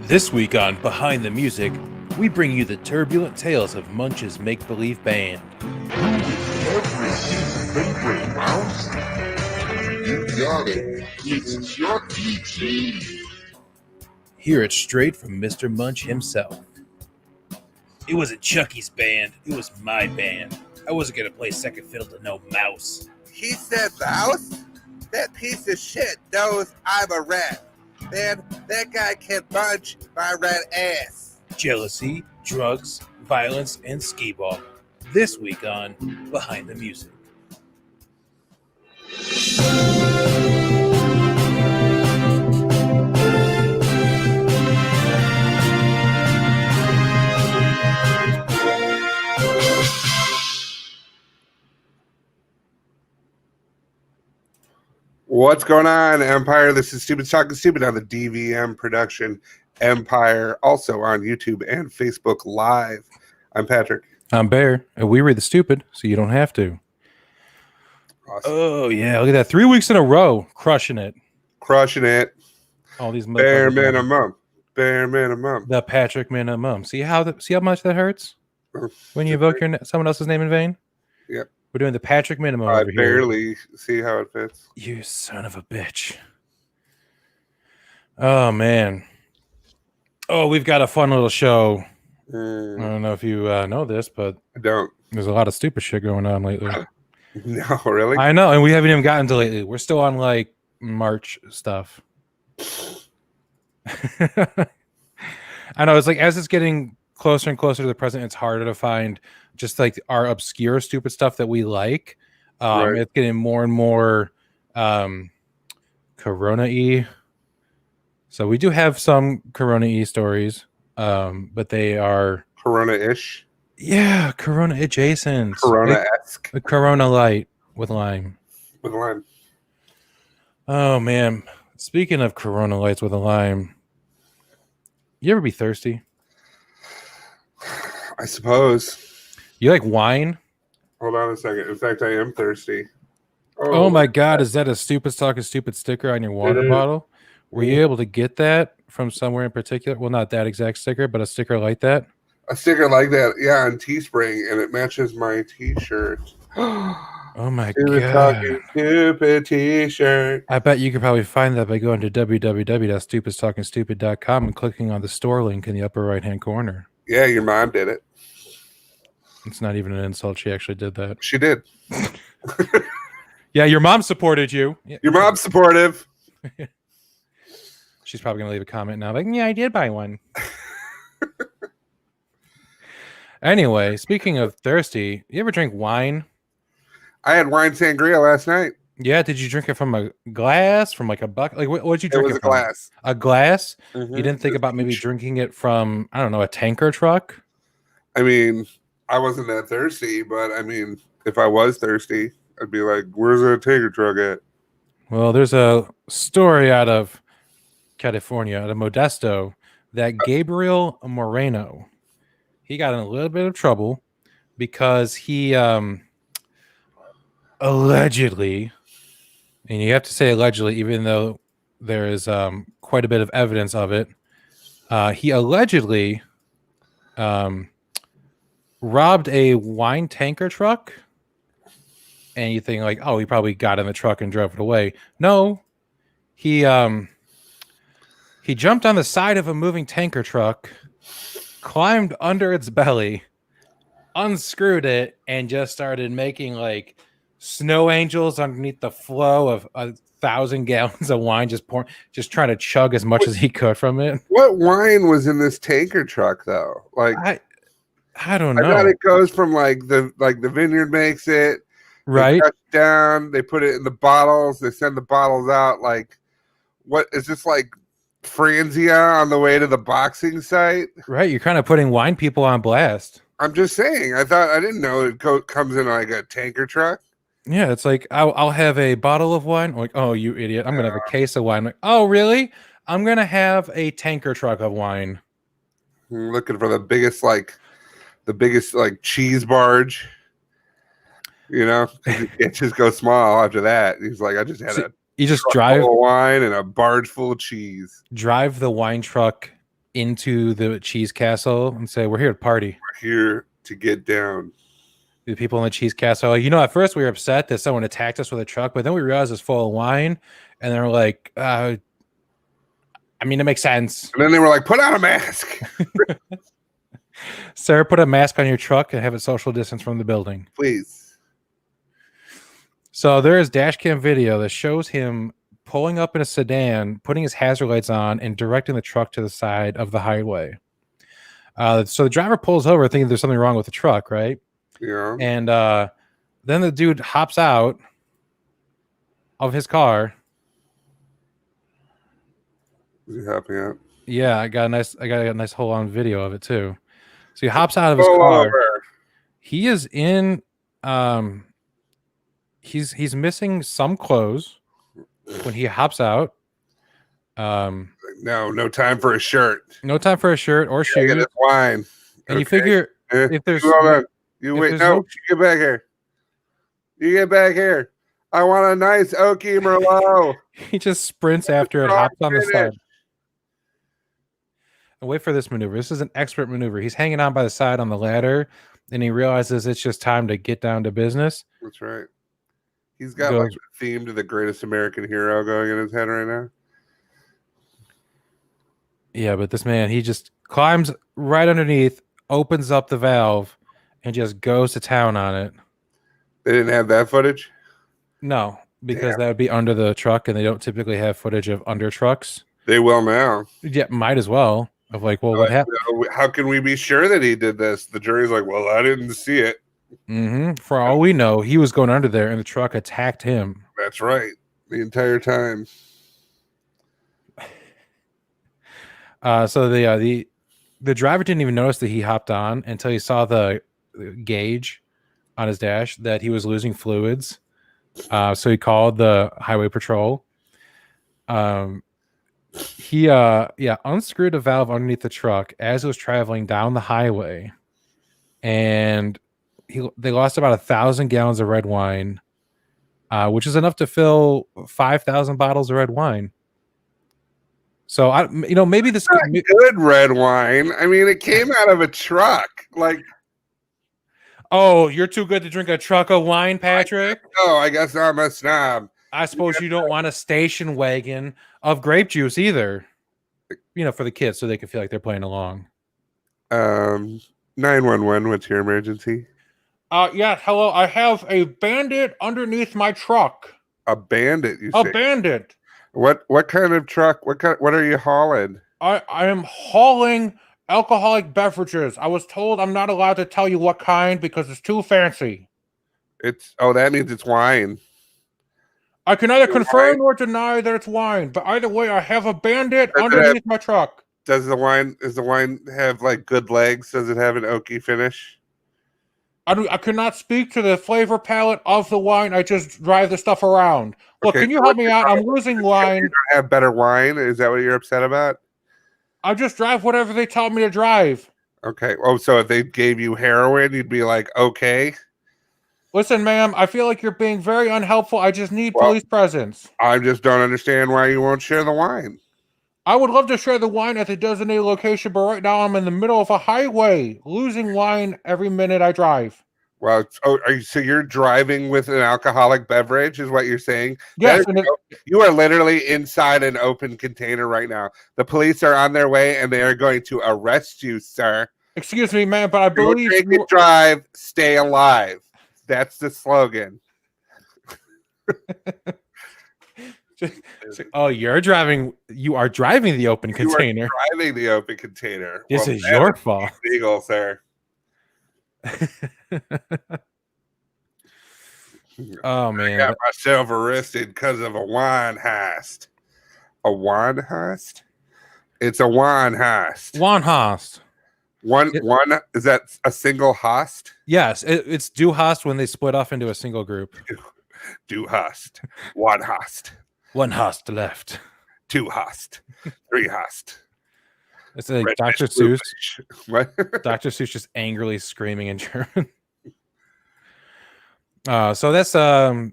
This week on Behind the Music, we bring you the turbulent tales of Munch's make-believe band. Every favorite mouse? You got it. It's Chucky Cheese. Hear it straight from Mr. Munch himself. It wasn't Chucky's band, it was my band. I wasn't gonna play second fiddle to no mouse. He said mouse? That piece of shit knows I'm a rat. Man, that guy can munch my rat ass. Jealousy, drugs, violence, and skee-ball. This week on Behind the Music. What's going on, Empire? This is Stupid Talking Stupid on the DVM production Empire, also on YouTube and Facebook Live. I'm Patrick. I'm Bear, and we read the stupid, so you don't have to. Awesome. Oh, yeah, look at that. 3 weeks in a row, crushing it. Crushing it. All these Bare minimum. Bare minimum. The Patrick minimum. See how much that hurts? When you evoke someone else's name in vain? Yep. We're doing the Patrick minimum I over here. barely see how it fits. You son of a bitch. Oh, man. Oh, we've got a fun little show. I don't know if you know this, but I don't. there's a lot of stupid shit going on lately. No, really? I know, and we haven't even gotten to lately. We're still on, like, March stuff. I know, it's like, as it's getting closer and closer to the present, it's harder to find just, like, our obscure, stupid stuff that we like. Right. It's getting more and more Corona-y. So we do have some Corona-y stories, but they are... Corona-ish? Yeah, Corona adjacent. Corona-esque? A Corona Light with lime. With lime. Oh, man. Speaking of Corona Lights with a lime, you ever be thirsty? I suppose. You like wine? Hold on a second. In fact, I am thirsty. Oh my God. Is that a Stupid Talking Stupid sticker on your water bottle? Were you able to get that from somewhere in particular? Well, not that exact sticker, but a sticker like that? A sticker like that, yeah, on Teespring, and it matches my t-shirt. Oh my Stupid God. Talking Stupid t-shirt. I bet you could probably find that by going to www.stupidstalkingstupid.com and clicking on the store link in the upper right-hand corner. Yeah, your mom did it. It's not even an insult. She actually did that. She did. Yeah, your mom supported you. Your mom's supportive. She's probably going to leave a comment now. Like, yeah, I did buy one. Anyway, speaking of thirsty, you ever drink wine? I had wine sangria last night. Yeah, did you drink it from a glass, from like a bucket? Like, what did you drink It was a from? glass. A glass? Mhm. You didn't think about maybe drinking it from, I don't know, a tanker truck? I mean, I wasn't that thirsty, but I mean, if I was thirsty, I'd be like, where's the tanker truck at? Well, there's a story out of California, out of Modesto, that Gabriel Moreno, he got in a little bit of trouble because he allegedly, and you have to say allegedly, even though there is quite a bit of evidence of it, he allegedly robbed a wine tanker truck. And you think like, oh, he probably got in the truck and drove it away. No, he jumped on the side of a moving tanker truck, climbed under its belly, unscrewed it, and just started making like snow angels underneath the flow of 1,000 gallons of wine, just trying to chug as much as he could from it. What wine was in this tanker truck, though? Like, I don't know. I thought it goes from like the vineyard makes it. Right. They cut it down, they put it in the bottles, they send the bottles out. Like, what is this, like Franzia on the way to the boxing site? Right, you're kind of putting wine people on blast. I'm just saying, I didn't know it comes in like a tanker truck. Yeah, it's like, I'll have a bottle of wine. I'm like, oh, you idiot. I'm going to have a case of wine. I'm like, oh, really? I'm going to have a tanker truck of wine. I'm looking for the biggest cheese barge. You know, it just goes small after that. He's like, I just had you just truck drive full of wine and a barge full of cheese. Drive the wine truck into the cheese castle and say, "We're here to party." We're here to get down. The people in the cheese castle, like, at first we were upset that someone attacked us with a truck, but then we realized it's full of wine, and they were like, I mean, it makes sense. And then they were like, put on a mask. Sarah, put a mask on your truck and have it social distance from the building. Please. So there is dash cam video that shows him pulling up in a sedan, putting his hazard lights on, and directing the truck to the side of the highway. So the driver pulls over thinking there's something wrong with the truck, right? Yeah. And then the dude hops out of his car. Is he happy out? Yeah, I got a nice whole on video of it too. So he hops out of his car. Over. He is in he's missing some clothes when he hops out. No time for a shirt. No time for a shirt or shoes. Get wine. And you figure if there's you wait, no, you get back here. You get back here. I want a nice oaky Merlot. He just sprints after it, hops on the side. And wait for this maneuver. This is an expert maneuver. He's hanging on by the side on the ladder, and he realizes it's just time to get down to business. That's right. He's got like a theme to the greatest American hero going in his head right now. Yeah, but this man, he just climbs right underneath, opens up the valve, and just goes to town on it. They didn't have that footage? No, because that would be under the truck, and they don't typically have footage of under trucks. They will now. Yeah, might as well. Of like, well, what happened? How can we be sure that he did this? The jury's like, well, I didn't see it. For all we know, he was going under there, and the truck attacked him. That's right. The entire time. So the driver didn't even notice that he hopped on until he saw the gauge on his dash that he was losing fluids. So he called the highway patrol. He unscrewed a valve underneath the truck as it was traveling down the highway, and they lost about 1,000 gallons of red wine, which is enough to fill 5,000 bottles of red wine. So maybe this good red wine. I mean, it came out of a truck. Like, oh, you're too good to drink a truck of wine, Patrick? I guess I'm a snob. I suppose you don't want a station wagon of grape juice either. For the kids, so they can feel like they're playing along. 911, what's your emergency? Yes, hello. I have a bandit underneath my truck. A bandit, you say? A bandit. What kind of truck? What are you hauling? I am hauling alcoholic beverages. I was told I'm not allowed to tell you what kind because it's too fancy. That means it's wine. I can either confirm or deny that it's wine, but either way, I have a bandit underneath my truck. Does the wine have like good legs? Does it have an oaky finish? I cannot speak to the flavor palette of the wine. I just drive the stuff around. Look, Okay, can you help me out? I'm losing wine. You don't have better wine? Is that what you're upset about? I just drive whatever they tell me to drive. Okay. Oh, so if they gave you heroin, you'd be like, okay. Listen, ma'am, I feel like you're being very unhelpful. I just need police presence. I just don't understand why you won't share the wine. I would love to share the wine at the designated location, but right now I'm in the middle of a highway, losing wine every minute I drive. Well, so you're driving with an alcoholic beverage, is what you're saying? Yes. You are literally inside an open container right now. The police are on their way, and they are going to arrest you, sir. Excuse me, ma'am, but I believe Take a drive, stay alive. That's the slogan. Oh, you're driving. You are driving the open container. You are driving the open container. This is your fault. Legal, sir. Oh man, I got myself arrested because of a wine heist. A wine heist? It's a wine heist. Wine heist. One is that a single host? Yes, it's do host when they split off into a single group. Do host. One host. One host left. Two host. Three host. It's like Dr. Seuss. What? Dr. Seuss just angrily screaming in German. So that's the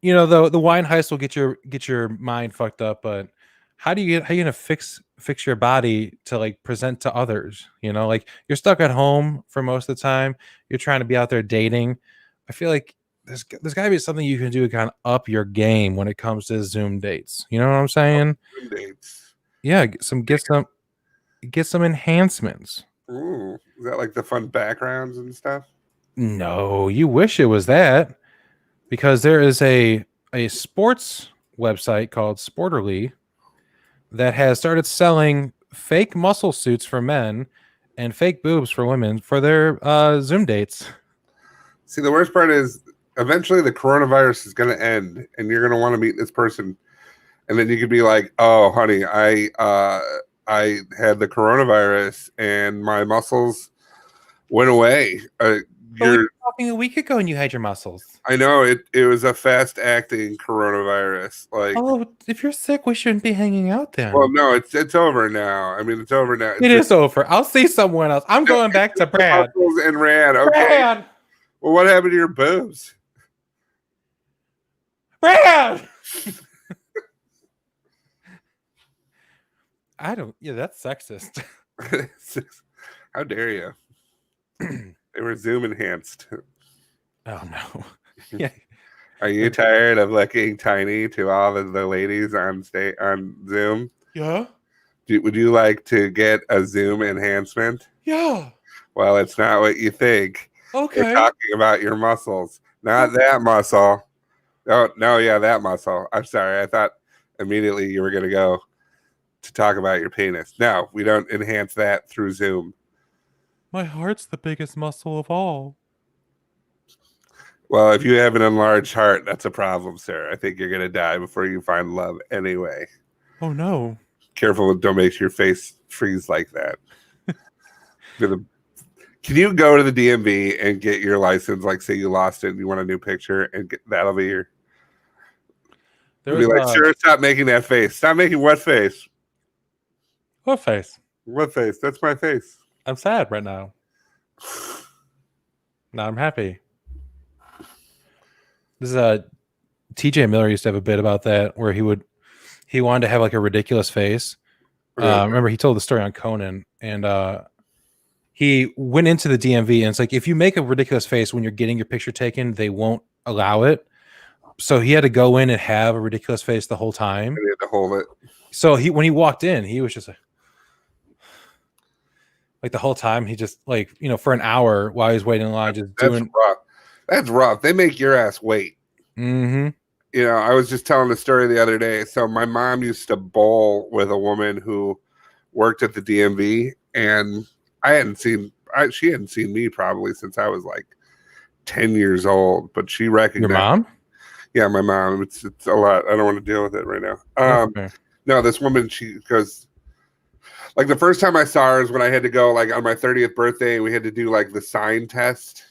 wine heist will get your mind fucked up, but how you gonna fix your body to like present to others? You know, like you're stuck at home for most of the time. You're trying to be out there dating. I feel like there's got to be something you can do to kind of up your game when it comes to Zoom dates. You know what I'm saying? Zoom dates. Yeah, get some enhancements. Ooh, is that like the fun backgrounds and stuff? No, you wish it was that, because there is a sports website called Sporterly that has started selling fake muscle suits for men and fake boobs for women for their Zoom dates. See, the worst part is eventually the coronavirus is going to end, and you're going to want to meet this person, and then you could be like, "Oh, honey, I had the coronavirus, and my muscles went away." But we were talking a week ago, and you had your muscles. I know it was a fast acting coronavirus. Like, oh, if you're sick, we shouldn't be hanging out then. well, no, it's over now. I mean, it's over now. It is over. I'll see someone else. I'm going back to Brad. And Rand. Okay. Brad. Well, what happened to your boobs? Brad. I don't. Yeah, that's sexist. How dare you? They were Zoom enhanced. Oh no. Yeah. Are you tired of looking tiny to all of the ladies on Zoom? Yeah. Would you like to get a Zoom enhancement? Yeah. Well, it's not what you think. Okay. We're talking about your muscles, not that muscle. Oh, no, yeah, that muscle. I'm sorry. I thought immediately you were going to go to talk about your penis. No, we don't enhance that through Zoom. My heart's the biggest muscle of all. Well, if you have an enlarged heart, that's a problem, sir. I think you're going to die before you find love anyway. Oh, no. Careful, don't make your face freeze like that. Can you go to the DMV and get your license? Like, say you lost it and you want a new picture, and that'll be your... Be like, sure, stop making that face. Stop making what face? What face? What face? That's my face. I'm sad right now. Now I'm happy. This is TJ Miller used to have a bit about that where he wanted to have like a ridiculous face. Remember he told the story on Conan, and he went into the DMV, and it's like, if you make a ridiculous face when you're getting your picture taken, they won't allow it. So he had to go in and have a ridiculous face the whole time. And he had to hold it. So when he walked in, he was just like the whole time, he just like, you know, for an hour while he was waiting in line, just doing. Rough. That's rough. They make your ass wait. Mm-hmm. You know, I was just telling the story the other day. So my mom used to bowl with a woman who worked at the DMV, and she hadn't seen me probably since I was like 10 years old, but she recognized. Your mom? Yeah, my mom. It's a lot. I don't want to deal with it right now. Okay. No, this woman, she goes, like the first time I saw her is when I had to go like on my 30th birthday. We had to do like the sign test.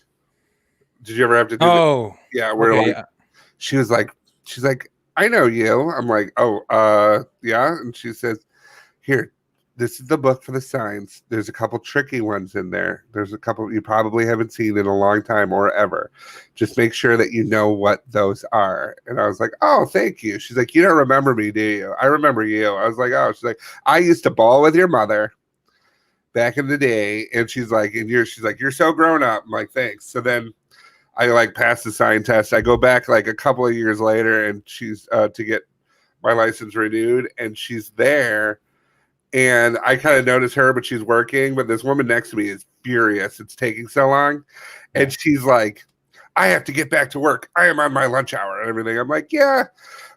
Did you ever have to do that? Yeah, where okay, like she's like, I know you. I'm like, oh, yeah. And she says, here, this is the book for the signs. There's a couple tricky ones in there. There's a couple you probably haven't seen in a long time or ever. Just make sure that you know what those are. And I was like, oh, thank you. She's like, you don't remember me, do you? I remember you. I was like, oh, she's like, I used to ball with your mother back in the day. And she's like, she's like, you're so grown up. I'm like, thanks. So then I like passed the sign test. I go back like a couple of years later, and she's to get my license renewed, and she's there. And I kind of notice her, but she's working. But this woman next to me is furious. It's taking so long. And she's like, I have to get back to work. I am on my lunch hour and everything. I'm like, yeah.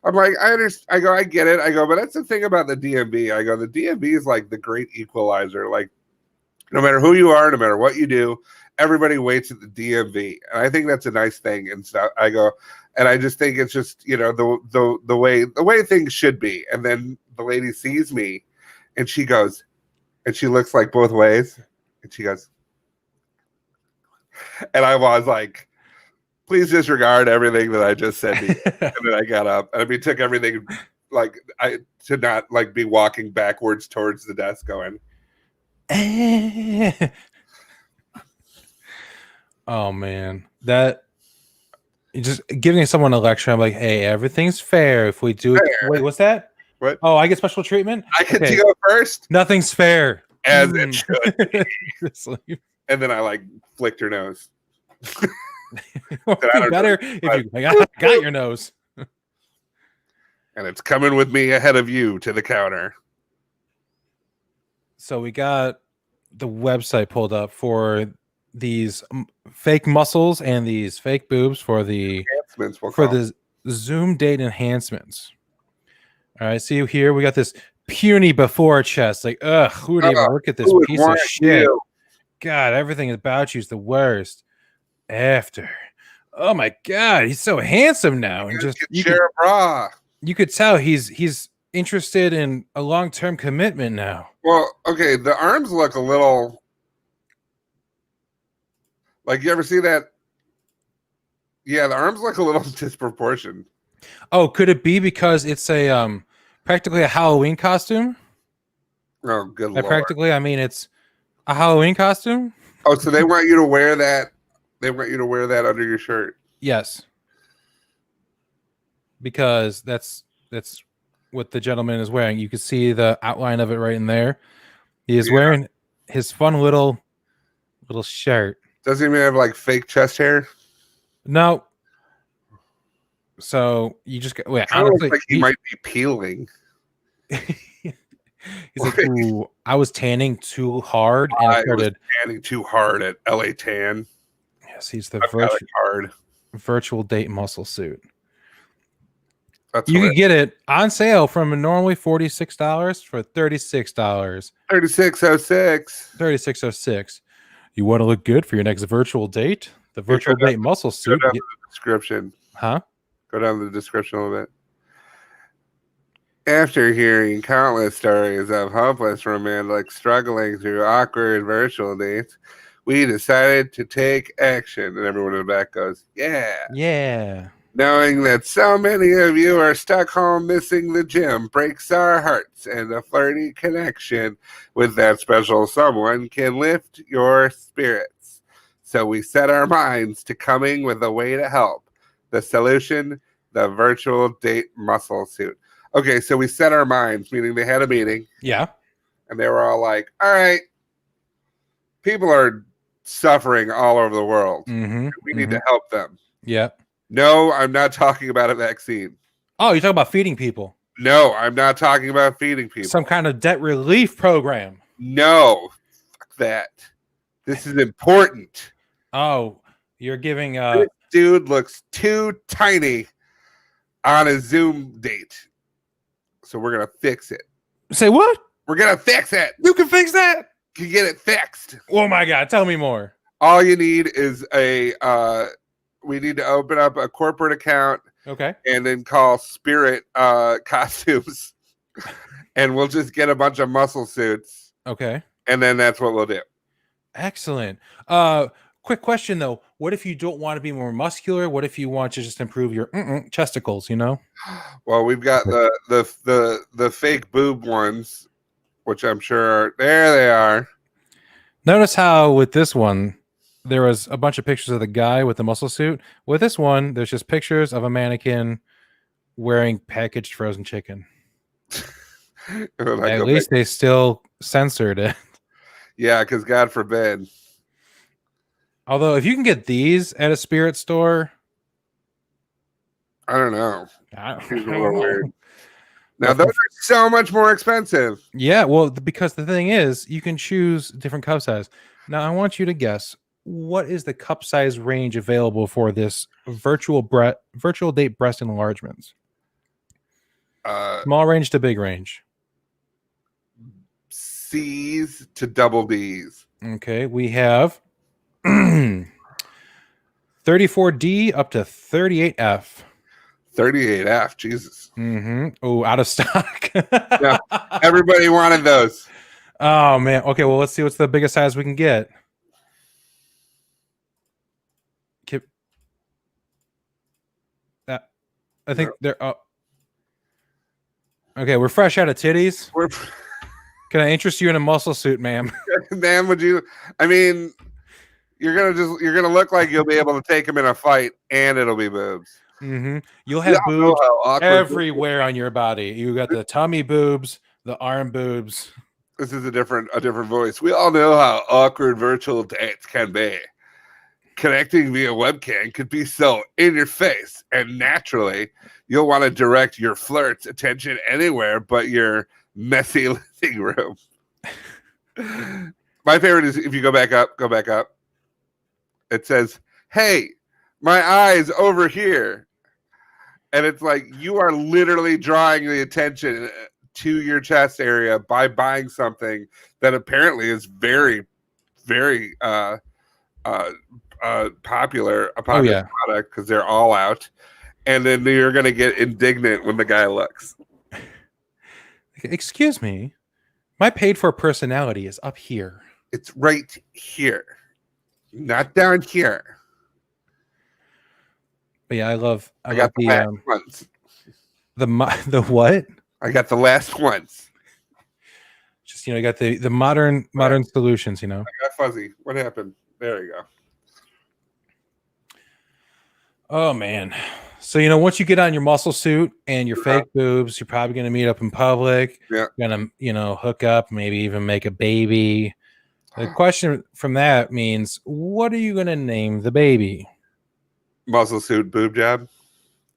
I'm like, I understand. I go, I get it. I go, but that's the thing about the DMV. I go, the DMV is like the great equalizer. Like, no matter who you are, no matter what you do, everybody waits at the DMV. And I think that's a nice thing. And so I go, and I just think it's just, you know, the way things should be. And then the lady sees me, and she goes, and she looks like both ways, and she goes, and I was like, please disregard everything that I just said to you. And then I got up, and I mean, took everything, like, to not like be walking backwards towards the desk going, oh man, that just giving someone a lecture. I'm like, hey, everything's fair if we do it. Wait, what's that? What? Oh, I get special treatment? I get Okay. to go first, Nothing's fair. as it should. It's like- And then I like flicked her nose. it would I be don't better know. if you got your nose. And it's coming with me ahead of you to the counter. So we got the website pulled up for these fake muscles and these fake boobs for the Enhancements, we'll call the Zoom date enhancements. All right, see here we got this puny before chest. Like, ugh, who would even look at this who would piece of want shit? you? God, everything about you is the worst. After, oh my God, he's so handsome now, and just share a bra. you could tell he's interested in a long-term commitment now. Well, okay, the arms look a little like, you ever see that? Yeah, the arms look a little disproportioned. Oh, could it be because it's a practically a Halloween costume? Oh, good By lord. practically, I mean it's a Halloween costume. Oh, so they want you to wear that. They want you to wear that under your shirt. Yes, because that's what the gentleman is wearing. You can see the outline of it right in there. He is wearing his fun little shirt. Doesn't even have like fake chest hair. No. So you just wait. Kind of looks Honestly, like he might be peeling. he's like, ooh, I was tanning too hard, and I I was started. tanning too hard at LA Tan. Yes, he's the I've got it hard. virtual date muscle suit. That's You what could get it on sale from normally $46 for $36. 3606. $36.06. You want to look good for your next virtual date? The virtual go down- date muscle Go suit. down to the description. Huh? Go down to the description a little bit. After hearing countless stories of hopeless romantic struggling through awkward virtual dates, we decided to take action. And everyone in the back goes, yeah. Yeah. Knowing that so many of you are stuck home missing the gym breaks our hearts, and a flirty connection with that special someone can lift your spirits. So we set our minds to coming with a way to help. The solution, the virtual date muscle suit. Okay, so we set our minds, meaning they had a meeting, Yeah. and they were all like, all right, people are suffering all over the world. Mm-hmm. We need to help them. Yeah. No, I'm not talking about a vaccine. Oh, you're talking about feeding people. No, I'm not talking about feeding people. Some kind of debt relief program. No, fuck that. This is important. Oh, you're giving This dude looks too tiny on a Zoom date. So we're going to fix it. say what? We're going to fix it. You can fix that? You can get it fixed. Oh my God, tell me more. All you need is we need to open up a corporate account Okay. and then call Spirit Costumes. And we'll just get a bunch of muscle suits. Okay. And then that's what we'll do. Excellent. Quick question though. What if you don't want to be more muscular? What if you want to just improve your chesticles, you know? Well, we've got the fake boob ones, which I'm sure there they are. Notice how with this one, there was a bunch of pictures of the guy with the muscle suit. With this one, there's just pictures of a mannequin wearing packaged frozen chicken. At least they still censored it. Yeah, because God forbid. Although, if you can get these at a spirit store, I don't know. I Seems a don't little know. weird. Now, those are so much more expensive. Yeah, well, because the thing is, you can choose different cup size. Now, I want you to guess, what is the cup size range available for this virtual date breast enlargements? Small range to big range. C's to double D's. Okay, we have 34D up to 38F. 38F, Jesus. Mm-hmm. Oh, out of stock. Yeah, everybody wanted those. Oh man. Okay, well, let's see what's the biggest size we can get. I think they're okay, we're fresh out of titties. Can I interest you in a muscle suit, ma'am? Man, would you? I mean, you're gonna look like you'll be able to take him in a fight, and it'll be boobs. You'll We have all know boobs how awkward everywhere on your body. You got the tummy boobs, the arm boobs. this is a different voice. We all know how awkward virtual dates can be. Connecting via webcam could be so in your face, and naturally, you'll want to direct your flirt's attention anywhere but your messy living room. My favorite is if you go back up. It says, "Hey, my eye's over here," and it's like you are literally drawing the attention to your chest area by buying something that apparently is very, very popular Oh yeah. product because they're all out, and then you're gonna get indignant when the guy looks. Excuse me, my paid for personality is up here. It's right here, not down here. But yeah, I love got the last ones. The what? I got the last ones. Just you got the modern solutions. I got fuzzy. What happened? There you go. Oh man. So once you get on your muscle suit and your fake boobs, you're probably gonna meet up in public. Yeah. You're gonna hook up, maybe even make a baby. The question from that means, what are you gonna name the baby? Muscle suit boob job.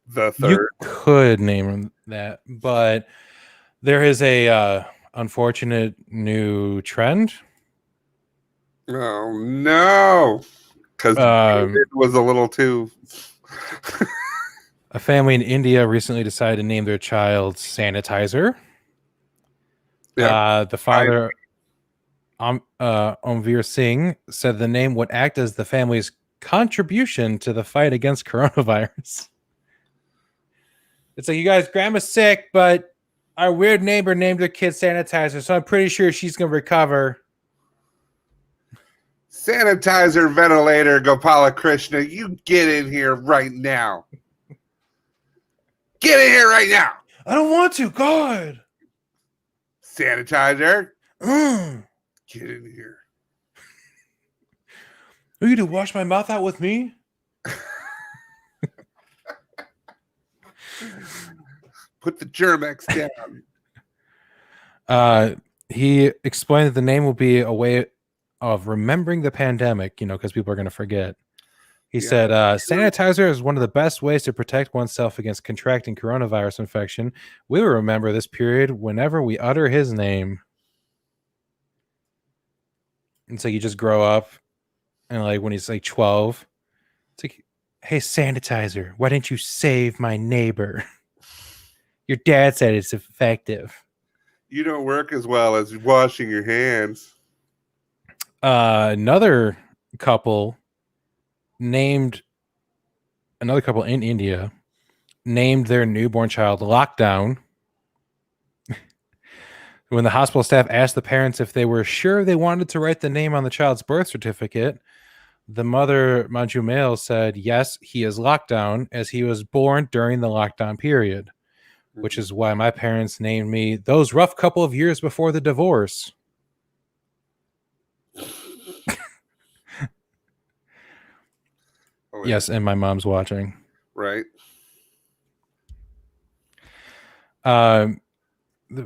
The third. You could name him that, but there is a unfortunate new trend. Oh no. Because it was a little too. A family in India recently decided to name their child Sanitizer. Yeah. The father, Omveer Singh, said the name would act as the family's contribution to the fight against coronavirus. It's like, you guys, grandma's sick, but our weird neighbor named her kid Sanitizer, so I'm pretty sure she's going to recover. Sanitizer, ventilator, Gopala Krishna, you get in here right now. Get in here right now. I don't want to. God. Sanitizer. Get in here. Are you to wash my mouth out with me? Put the Germex down. He explained that the name will be a way of remembering the pandemic, because people are going to forget. He said, sanitizer is one of the best ways to protect oneself against contracting coronavirus infection. We will remember this period whenever we utter his name. And so you just grow up, and like when he's like 12, it's like, hey, Sanitizer, why didn't you save my neighbor? Your dad said it's effective. You don't work as well as washing your hands. Another couple in India named their newborn child Lockdown. When the hospital staff asked the parents if they were sure they wanted to write the name on the child's birth certificate, the mother, Manjumel, said, yes, he is Lockdown, as he was born during the lockdown period, which is why my parents named me those rough couple of years before the divorce. Oh, yes, and my mom's watching. Right. The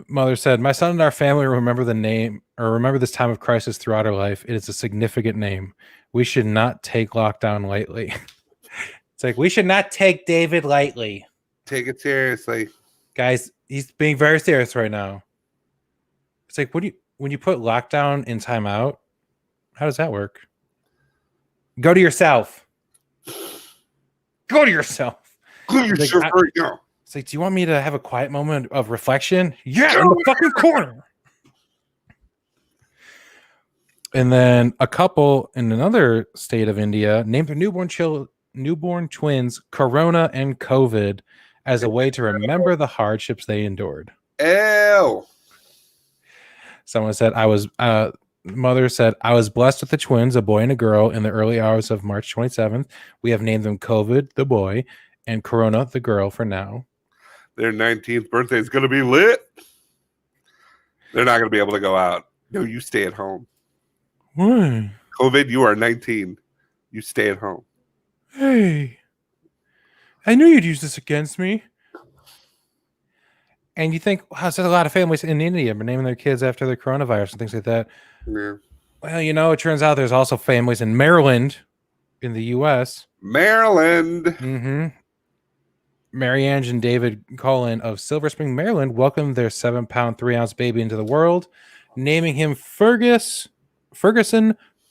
mother said, my son and our family remember the name, or remember this time of crisis throughout our life. It is a significant name. We should not take lockdown lightly. It's like, we should not take David lightly. Take it seriously. Guys, he's being very serious right now. It's like, when you put lockdown in timeout, how does that work? Go to yourself. Go to yourself. Go to yourself right now. It's like, do you want me to have a quiet moment of reflection? Yeah, in the fucking corner. And then a couple in another state of India named their newborn twins Corona and COVID as a way to remember the hardships they endured. Ew. Someone said, mother said, I was blessed with the twins, a boy and a girl, in the early hours of March 27th. We have named them COVID, the boy, and Corona, the girl, for now. Their 19th birthday is going to be lit. They're not going to be able to go out. No, you stay at home. I knew you'd use this against me. And you think, wow, there's a lot of families in India are naming their kids after the coronavirus and things like that. Yeah. Well, it turns out there's also families in Maryland in the U.S. Maryland. Mm-hmm. Mary Ann and David Cullen of Silver Spring, Maryland, welcomed their 7-pound, 3-ounce baby into the world, naming him Ferguson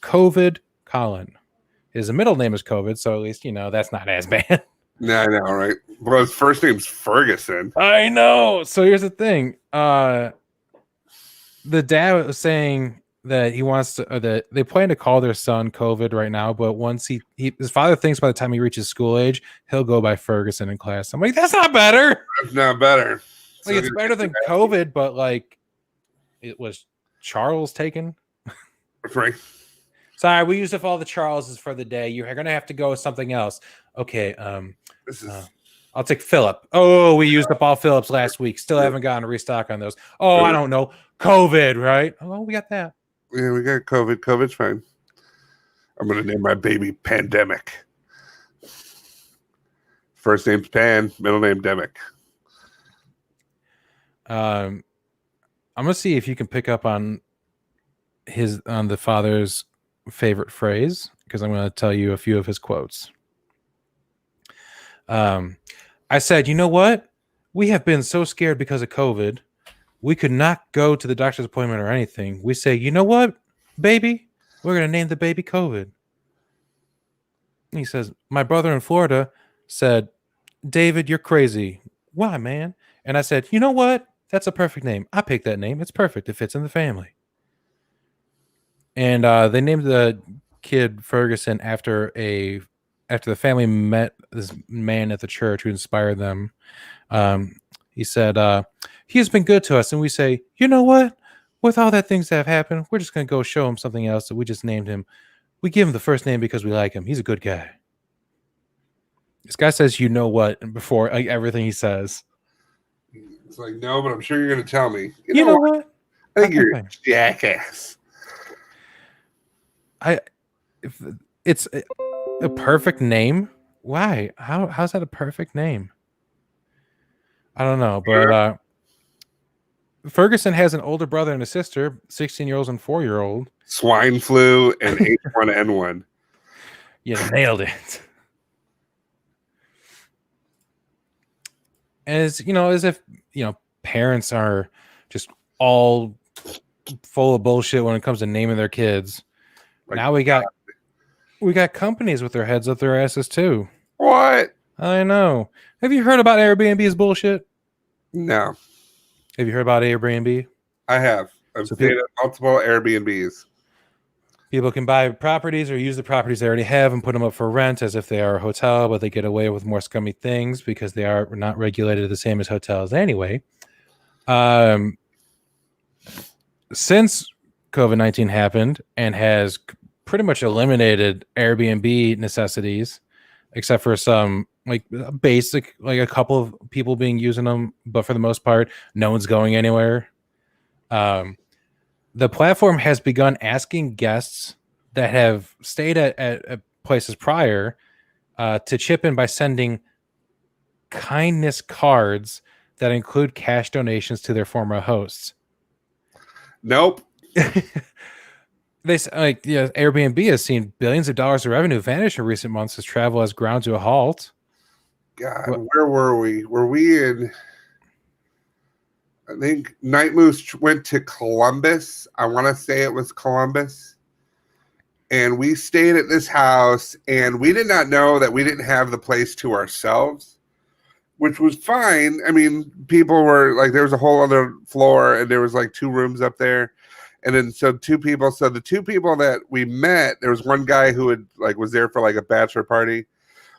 COVID Collin. His middle name is COVID, so at least, that's not as bad. Yeah, I know, right? Well, his first name's Ferguson. I know. So here's the thing. The dad was saying that he wants to, that they plan to call their son COVID right now, but once his father thinks by the time he reaches school age, he'll go by Ferguson in class. I'm like, that's not better. That's not better. Like, it's better than COVID, but like, it was Charles taken. Right. Sorry, we used up all the Charleses for the day. You're gonna have to go with something else. Okay. I'll take Philip. Oh, we used up all Phillips last week. Still haven't gotten a restock on those. Oh, I don't know. COVID, right? Oh, we got that. Yeah, we got COVID. COVID's fine. I'm gonna name my baby Pandemic. First name's Pan, middle name Demic. I'm gonna see if you can pick up on the father's favorite phrase, because I'm gonna tell you a few of his quotes. I said, you know what? We have been so scared because of COVID. We could not go to the doctor's appointment or anything. We say, you know what, baby? We're going to name the baby COVID. And he says, my brother in Florida said, David, you're crazy. Why, man? And I said, you know what? That's a perfect name. I picked that name. It's perfect. It fits in the family. And they named the kid Ferguson after the family met this man at the church who inspired them. He said, he has been good to us. And we say, you know what? With all that things that have happened, we're just going to go show him something else. So we just named him. We give him the first name because we like him. He's a good guy. This guy says, you know what? Before everything he says. It's like, no, but I'm sure you're going to tell me. You know what? I think you're a jackass. It's a perfect name. Why? How's that a perfect name? I don't know, but Ferguson has an older brother and a sister, 16-year-olds and 4-year-old. Swine flu and H1N1. You nailed it. As if parents are just all full of bullshit when it comes to naming their kids. Like, now we got companies with their heads up their asses too. What? I know. Have you heard about Airbnb's bullshit? No. Have you heard about Airbnb? I have. I've stayed at multiple Airbnbs. People can buy properties or use the properties they already have and put them up for rent as if they are a hotel, but they get away with more scummy things because they are not regulated the same as hotels anyway. Since COVID-19 happened and has pretty much eliminated Airbnb necessities, except for some basic, a couple of people being using them, but for the most part, no one's going anywhere. The platform has begun asking guests that have stayed at places prior to chip in by sending kindness cards that include cash donations to their former hosts. Nope. Airbnb has seen billions of dollars of revenue vanish in recent months as travel has ground to a halt. God, where were we? Were we in? I think Night Moose went to Columbus. I want to say it was Columbus. And we stayed at this house, and we did not know that we didn't have the place to ourselves, which was fine. I mean, people were there was a whole other floor, and there was 2 rooms up there. And then so the 2 people that we met, there was one guy who had was there for a bachelor party.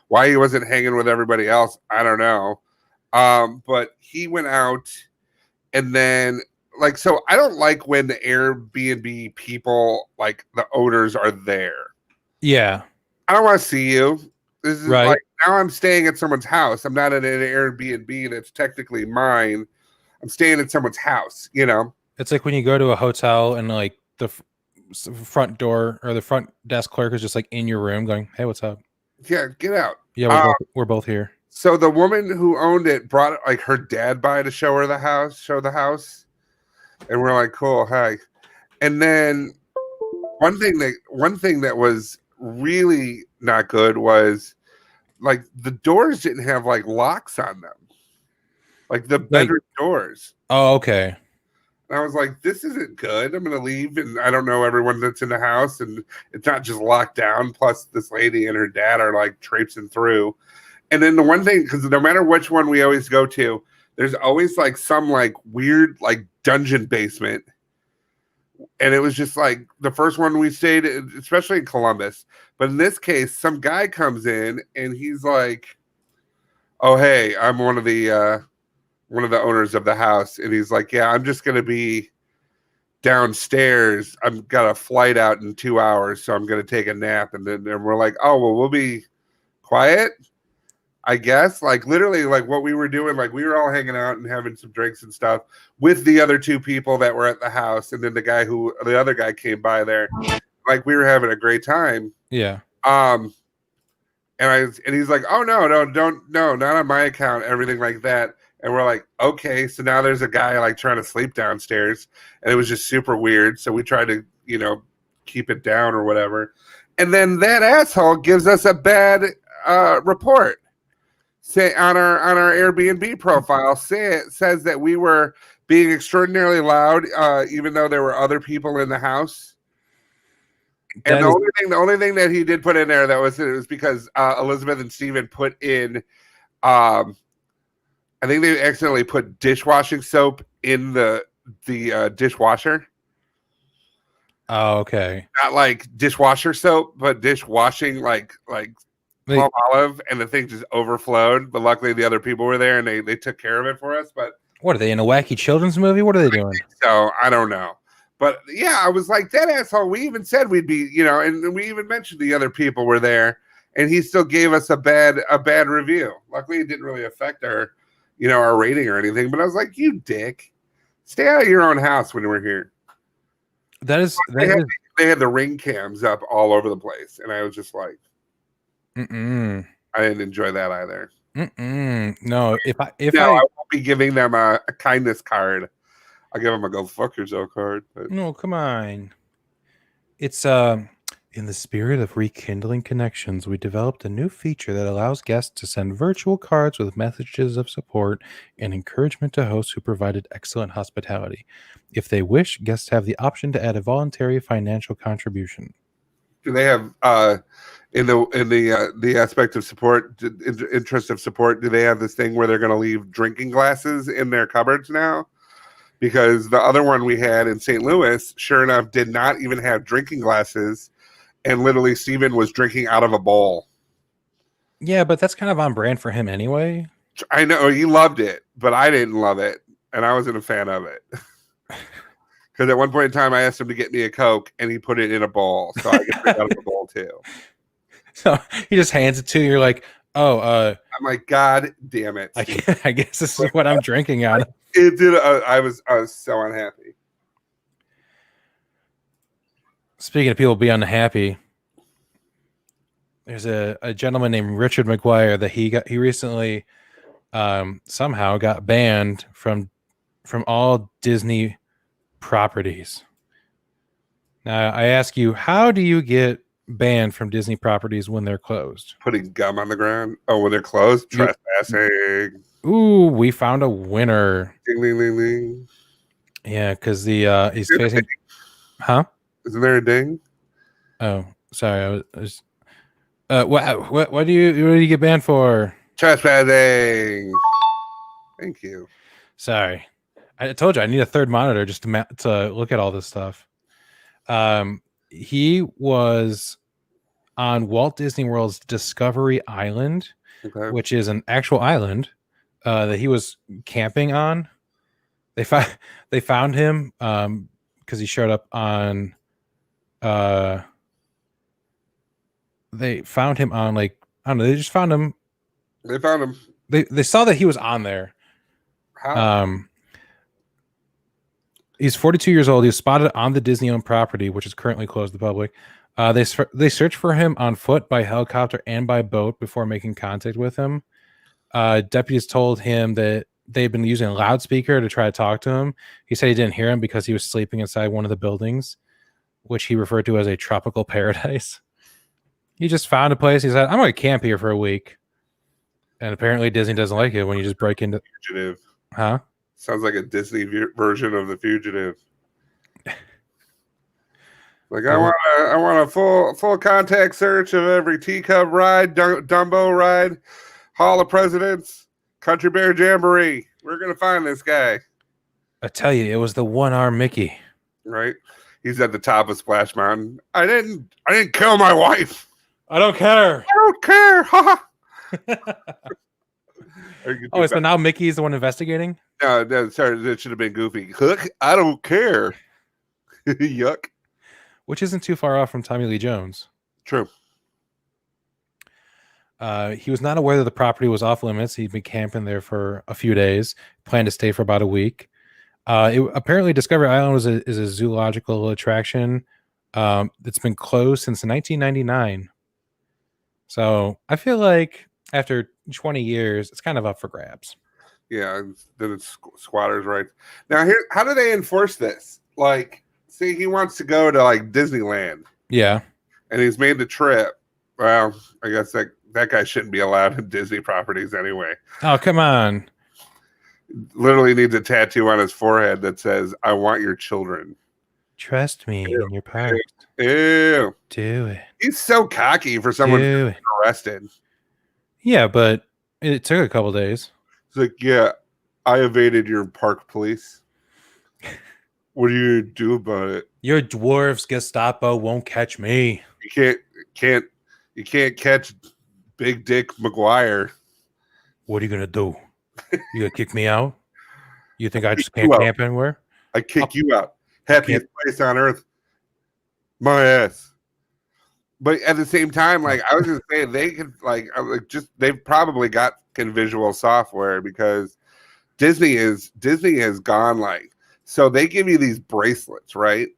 Why he wasn't hanging with everybody else, I don't know. But he went out, and then so I don't like when the Airbnb people the owners are there. Yeah. I don't want to see you. This is right. Now I'm staying at someone's house. I'm not at an Airbnb that's technically mine. I'm staying at someone's house, It's like when you go to a hotel and the front door or the front desk clerk is just in your room going, hey, what's up? Yeah, get out. Yeah, we're both here. So the woman who owned it brought like her dad by to show the house, and we're like, cool, hi. And then one thing that was really not good was like the doors didn't have like locks on them, like the bedroom doors. Oh, okay. And I was like, this isn't good. I'm gonna leave, and I don't know everyone that's in the house, and it's not just locked down. Plus, this lady and her dad are like traipsing through. And then the one thing, because no matter which one we always go to, there's always like some like weird like dungeon basement. And it was just like the first one we stayed, especially in Columbus. But in this case, some guy comes in and he's like, "Oh, hey, I'm one of the owners of the house," and he's like, "Yeah, I'm just gonna be downstairs. I've got a flight out in 2 hours, so I'm gonna take a nap." And we're like, "Oh, well, we'll be quiet, I guess." Like literally, like what we were doing, like we were all hanging out and having some drinks and stuff with the other two people that were at the house, and then the other guy came by there. Like we were having a great time. Yeah. And he's like, "Oh no, not on my account," everything like that. And we're like, okay, so now there's a guy like trying to sleep downstairs, and it was just super weird. So we tried to, keep it down or whatever. And then that asshole gives us a bad report. Say on our Airbnb profile, says that we were being extraordinarily loud, even though there were other people in the house. And the only thing that he did put in there it was because Elizabeth and Steven put in, I think they accidentally put dishwashing soap in the dishwasher. Oh, okay. Not like dishwasher soap, but dishwashing like palm olive, and the thing just overflowed. But luckily the other people were there and they took care of it for us. But what are they, in a wacky children's movie? What are they doing? So I don't know. But yeah, I was like, that asshole. We even said we'd be, and we even mentioned the other people were there, and he still gave us a bad review. Luckily it didn't really affect our rating or anything. But I was like, you dick, stay out of your own house when we're here. They had the ring cams up all over the place, and I was just like, I didn't enjoy that either. No, I won't be giving them a kindness card. I'll give them a go fuck yourself card. But. No, come on. It's in the spirit of rekindling connections, we developed a new feature that allows guests to send virtual cards with messages of support and encouragement to hosts who provided excellent hospitality. If they wish, guests have the option to add a voluntary financial contribution. Do they have in the aspect of support, interest of support? Do they have this thing where they're going to leave drinking glasses in their cupboards now? Because the other one we had in St. Louis, sure enough, did not even have drinking glasses. And literally, Steven was drinking out of a bowl. Yeah, but that's kind of on brand for him anyway. I know, he loved it, but I didn't love it. And I wasn't a fan of it. Because at one point in time, I asked him to get me a Coke, and he put it in a bowl. So I get it out of a bowl, too. So he just hands it to you. You're like, oh. I'm like, God damn it. I guess this is what I'm drinking out of. It did. I was so unhappy. Speaking of people being unhappy, there's a gentleman named Richard McGuire that he recently somehow got banned from all Disney properties. Now I ask you, how do you get banned from Disney properties when they're closed? Putting gum on the ground. Oh, when they're closed, trespassing. Ooh, we found a winner. Ding, ding, ding, ding. Yeah, because he's facing. Huh? Isn't there a ding? Oh, sorry. I was. What do you get banned for? Trespassing. Thank you. Sorry, I told you I need a third monitor just to look at all this stuff. He was on Walt Disney World's Discovery Island, which is an actual island that he was camping on. They found him because he showed up on. They found him on like I don't know. They just found him. They found him. They saw that he was on there. How? He's 42 years old. He was spotted on the Disney-owned property, which is currently closed to the public. They searched for him on foot, by helicopter, and by boat before making contact with him. Deputies told him that they'd been using a loudspeaker to try to talk to him. He said he didn't hear him because he was sleeping inside one of the buildings, which he referred to as a tropical paradise. He just found a place. He said, I'm going to camp here for a week. And apparently Disney doesn't like it when you just break into... Fugitive. Huh? Sounds like a Disney version of The Fugitive. Like, I want a full contact search of every teacup ride, Dumbo ride, Hall of Presidents, Country Bear Jamboree. We're going to find this guy. I tell you, it was the one-armed Mickey. Right? He's at the top of Splash Mountain. I didn't kill my wife. I don't care. I don't care. Ha. Oh, so now Mickey's the one investigating? No, sorry, that should have been Goofy. Hook, I don't care. Yuck. Which isn't too far off from Tommy Lee Jones. True. He was not aware that the property was off limits. He'd been camping there for a few days, planned to stay for about a week. Apparently, Discovery Island is a zoological attraction that's been closed since 1999. So I feel like after 20 years, it's kind of up for grabs. Yeah, then it's squatters' rights. Now, here, how do they enforce this? Like, see, he wants to go to like Disneyland. Yeah, and he's made the trip. Well, I guess that guy shouldn't be allowed in Disney properties anyway. Oh, come on. Literally needs a tattoo on his forehead that says, I want your children. Trust me in your parts. Ew. Do it. He's so cocky for someone to be arrested. Yeah, but it took a couple days. It's like, yeah, I evaded your park police. What do you do about it? Your dwarf's Gestapo won't catch me. You can't catch Big Dick McGuire. What are you gonna do? You gonna kick me out? You think I just can't camp anywhere? I kick you out. Happiest place on earth. My ass. But at the same time, like I was just saying, they could they've probably got visual software because Disney has gone like, so they give you these bracelets, right?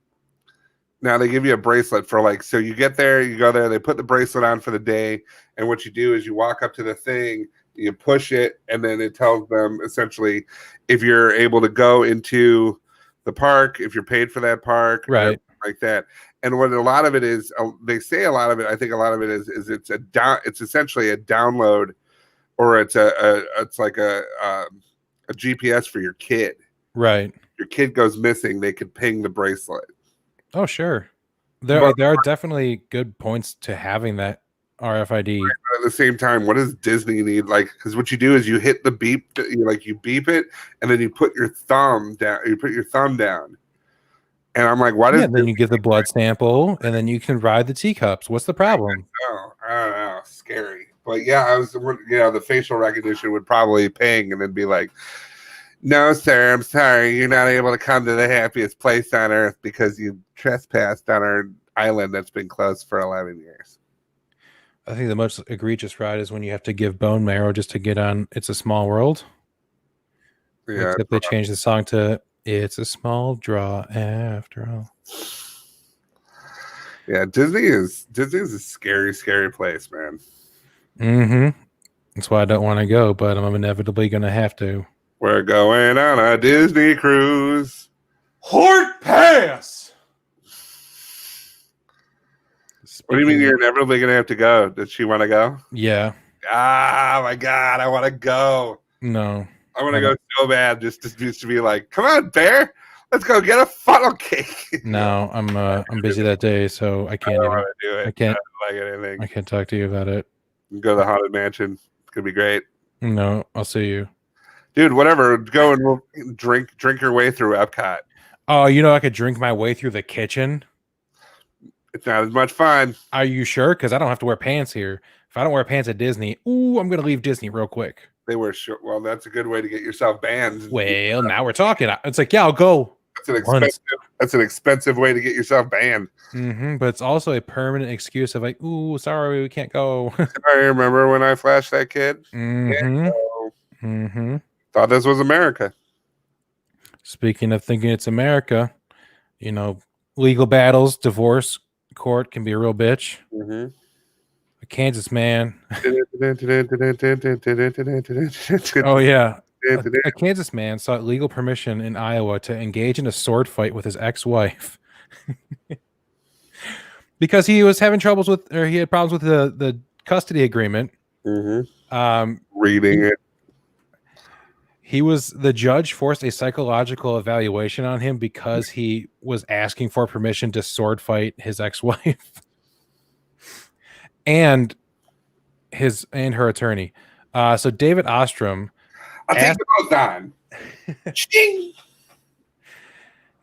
Now they give you a bracelet for so you get there, you go there, they put the bracelet on for the day, and what you do is you walk up to the thing, you push it, and then it tells them essentially if you're able to go into the park, if you're paid for that park, right, like that. And what a lot of it is, they say a lot of it. I think a lot of it is it's essentially a download, or it's like a GPS for your kid. Right. Your kid goes missing, they could ping the bracelet. Oh, sure. There are definitely good points to having that RFID. At the same time, what does Disney need? Because what you do is you hit the beep, you beep it, and then you put your thumb down. You put your thumb down. And I'm like, why does? Yeah, then you give the blood sample, and then you can ride the teacups. What's the problem? I don't know. Scary. But yeah, the facial recognition would probably ping and then be like, no, sir, I'm sorry. You're not able to come to the happiest place on earth because you trespassed on our island that's been closed for 11 years. I think the most egregious ride is when you have to give bone marrow just to get on It's a Small World. Yeah. Except they changed the song to It's a Small Draw After All. Yeah, Disney is a scary, scary place, man. Mm-hmm. That's why I don't want to go, but I'm inevitably going to have to. We're going on a Disney cruise. Hort Pass! What do you mean you're inevitably going to have to go? Does she want to go? Yeah. Ah, my God, I want to go. No. I want to go so bad just to be like, come on, Bear. Let's go get a funnel cake. No, I'm busy that day, so I can't want to do it. I can't like anything. I can't talk to you about it. Go to the Haunted Mansion. It's going to be great. No, I'll see you. Dude, whatever. Go and we'll drink your way through Epcot. Oh, I could drink my way through the kitchen? It's not as much fun. Are you sure? Because I don't have to wear pants here. If I don't wear pants at Disney, I'm going to leave Disney real quick. They wear short. Well, that's a good way to get yourself banned. Well, now we're talking. It's like, yeah, I'll go. That's an expensive way to get yourself banned. Mm-hmm, but it's also a permanent excuse of like, sorry, we can't go. I remember when I flashed that kid. Mm-hmm. Mm-hmm. Thought this was America. Speaking of thinking it's America, legal battles, divorce court can be a real bitch. Mm-hmm. I Kansas man. Oh yeah. A Kansas man sought legal permission in Iowa to engage in a sword fight with his ex-wife because he was having troubles with, or he had problems with the custody agreement. Reading it. The judge forced a psychological evaluation on him because he was asking for permission to sword fight his ex-wife and her attorney. So David Ostrom, I'll take the both on. Ching!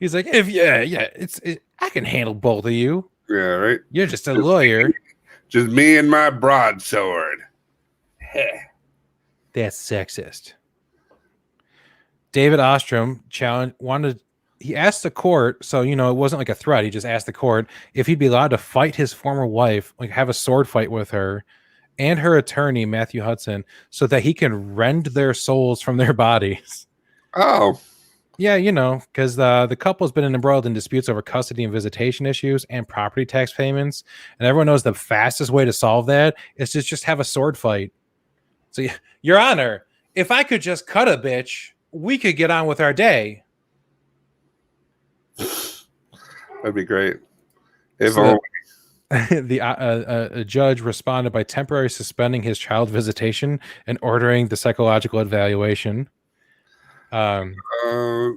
He's like, I can handle both of you. Yeah, right. You're just a lawyer. Just me and my broadsword. That's sexist. David Ostrom he asked the court, so it wasn't like a threat. He just asked the court if he'd be allowed to fight his former wife, like have a sword fight with her and her attorney, Matthew Hudson, so that he can rend their souls from their bodies. Oh. Yeah, because the couple's been embroiled in disputes over custody and visitation issues and property tax payments. And everyone knows the fastest way to solve that is to just have a sword fight. So, Your Honor, if I could just cut a bitch, we could get on with our day. That'd be great. If a judge responded by temporarily suspending his child visitation and ordering the psychological evaluation. Your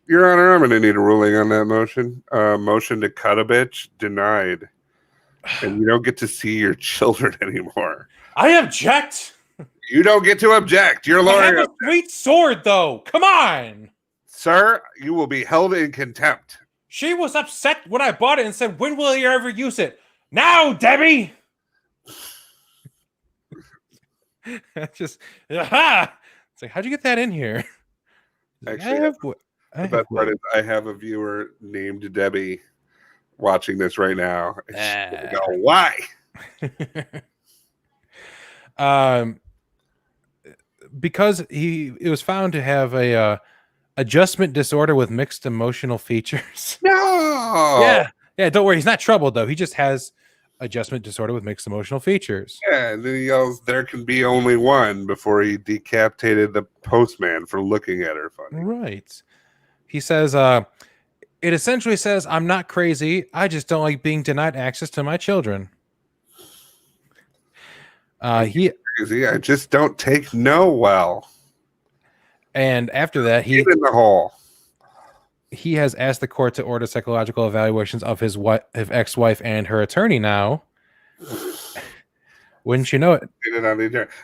Honor, I'm going to need a ruling on that motion. Motion to cut a bitch denied, and you don't get to see your children anymore. I object. You don't get to object. Your lawyer. I have a sweet sword, though. Come on, sir. You will be held in contempt. She was upset when I bought it and said, "When will you ever use it?" Now, Debbie. Just aha. It's like, how'd you get that in here? Actually, the best part is I have a viewer named Debbie watching this right now. And she's gonna go, why? Because it was found to have a adjustment disorder with mixed emotional features. No. Yeah. Don't worry, he's not troubled though. He just has adjustment disorder with mixed emotional features. Yeah, and then he yells, "There can be only one," before he decapitated the postman for looking at her funny. Right. He says, it essentially says, "I'm not crazy. I just don't like being denied access to my children." Crazy. I just don't take no well. And after that, in the hole. He has asked the court to order psychological evaluations of his ex-wife and her attorney now. Wouldn't you know it?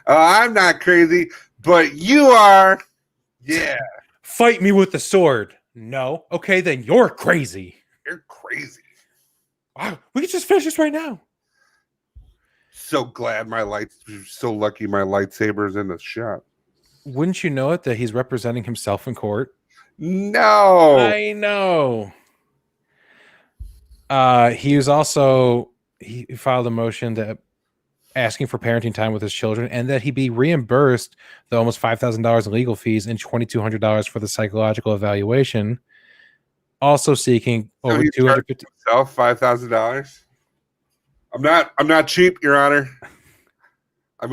I'm not crazy, but you are. Yeah. Fight me with the sword. No. Okay, then you're crazy. You're crazy. Wow, we can just finish this right now. So glad so lucky my lightsaber's in the shop. Wouldn't you know it that he's representing himself in court? No. I know. He filed a motion that asking for parenting time with his children and that he be reimbursed the almost $5,000 in legal fees and $2,200 for the psychological evaluation. Also seeking over $250,000. $5,000. I'm not cheap, Your Honor. I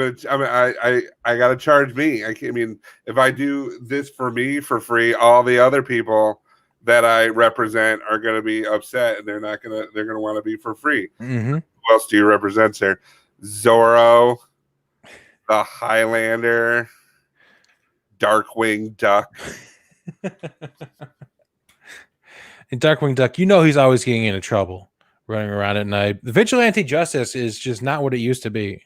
gotta charge me. I mean, if I do this for me for free, all the other people that I represent are gonna be upset, and they're gonna want to be for free. Mm-hmm. Who else do you represent, sir? Zorro, the Highlander, Darkwing Duck. And Darkwing Duck, he's always getting into trouble, running around at night. The vigilante justice is just not what it used to be.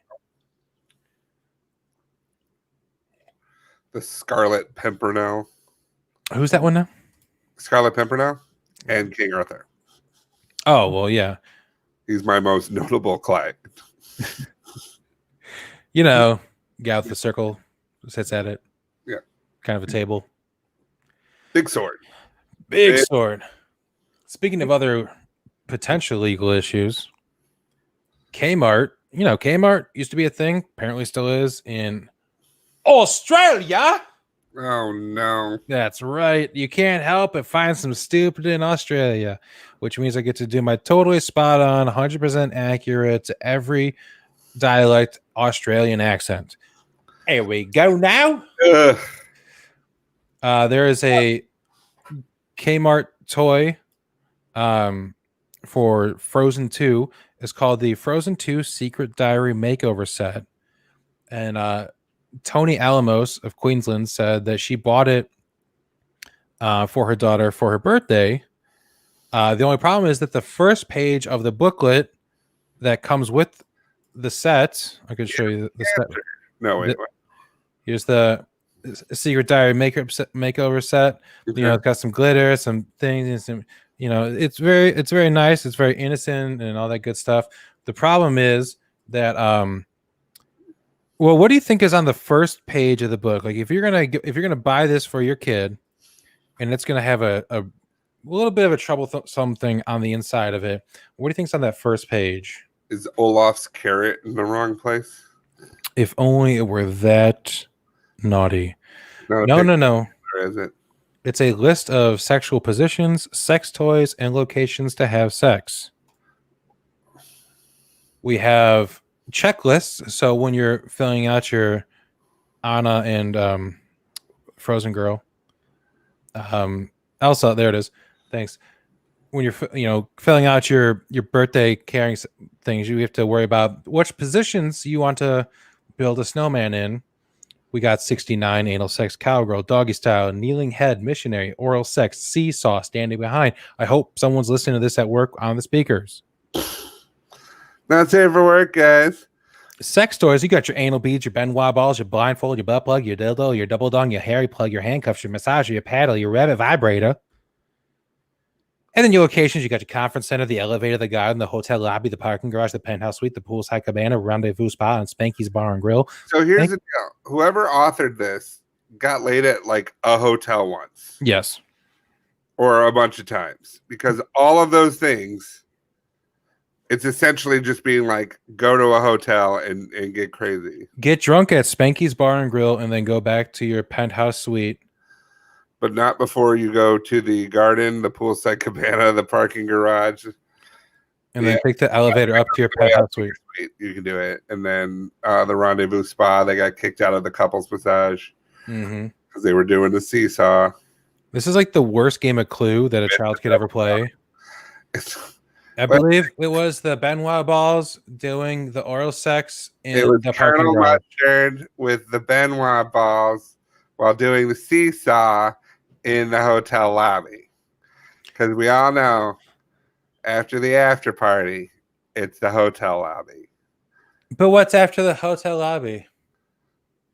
The Scarlet Pimpernel. Who's that one now? Scarlet Pimpernel and King Arthur. Oh, well, yeah. He's my most notable client. Guy with the circle sits at it. Yeah. Kind of a table. Big sword. Big sword. Speaking of other potential legal issues, Kmart. Kmart used to be a thing. Apparently still is in Australia. Oh no. That's right. You can't help but find some stupid in Australia, which means I get to do my totally spot on, 100% accurate to every dialect Australian accent. Here we go now. Ugh. There is a Kmart toy for Frozen 2. It's called the Frozen 2 Secret Diary Makeover Set. And Tony Alamos of Queensland said that she bought it for her daughter for her birthday. The only problem is that the first page of the booklet that comes with the set, I could show you the set. No, wait. Here's the Secret Diary makeover set. You know, it's got some glitter, some things, and some. You know, it's very nice. It's very innocent and all that good stuff. The problem is that well, what do you think is on the first page of the book? Like, if you're gonna buy this for your kid, and it's gonna have a little bit of a troublesome thing on the inside of it, what do you think's on that first page? Is Olaf's carrot in the wrong place? If only it were that naughty. No. Or is it? It's a list of sexual positions, sex toys, and locations to have sex. We have checklists. So when you're filling out your Anna and Frozen Girl, Elsa, there it is. Thanks. When you're filling out your birthday caring things, you have to worry about which positions you want to build a snowman in. We got 69, anal sex, cowgirl, doggy style, kneeling head, missionary, oral sex, seesaw, standing behind. I hope someone's listening to this at work on the speakers. Not safe for work, guys. Sex toys, you got your anal beads, your Benoit balls, your blindfold, your butt plug, your dildo, your double dong, your hairy plug, your handcuffs, your massager, your paddle, your rabbit vibrator. And then your locations, you got your conference center, the elevator, the garden, the hotel lobby, the parking garage, the penthouse suite, the poolside cabana, rendezvous spa, and Spanky's bar and grill. So here's the deal. Whoever authored this got laid at like a hotel once. Yes. Or a bunch of times. Because all of those things, it's essentially just being like, go to a hotel and get crazy. Get drunk at Spanky's bar and grill and then go back to your penthouse suite. But not before you go to the garden, the poolside cabana, the parking garage. And then take the elevator up to your penthouse suite. You can do it. And then the rendezvous spa, they got kicked out of the couples massage because they were doing the seesaw. This is like the worst game of Clue that a child could ever play. I believe it was the Benoit balls doing the oral sex in the parking garage. Mustard with the Benoit balls while doing the seesaw in the hotel lobby, because we all know after the after party it's the hotel lobby. But what's after the hotel lobby?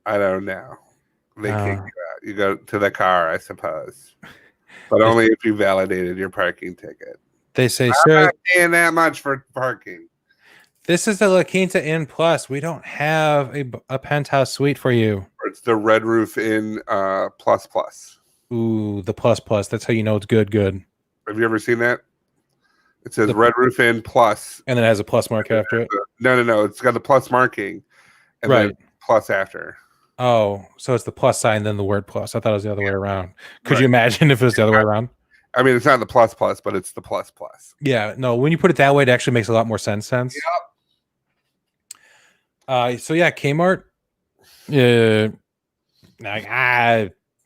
I don't know. They kick you out. You go to the car, I suppose, but only if you validated your parking ticket. They say, I'm sir, not paying that much for parking. This is the La Quinta Inn Plus. We don't have a penthouse suite for you. It's the Red Roof Inn plus plus. Ooh, the plus plus. That's how you know it's good. Have you ever seen that? It says Red Roof Inn plus. And then it has a plus mark after it? No. It's got the plus marking. And then plus after. Oh, so it's the plus sign, then the word plus. I thought it was the other way around. Could you imagine if it was the other way around? I mean, it's not the plus plus, but it's the plus plus. Yeah, no, when you put it that way, it actually makes a lot more sense. Yep. So yeah, Kmart.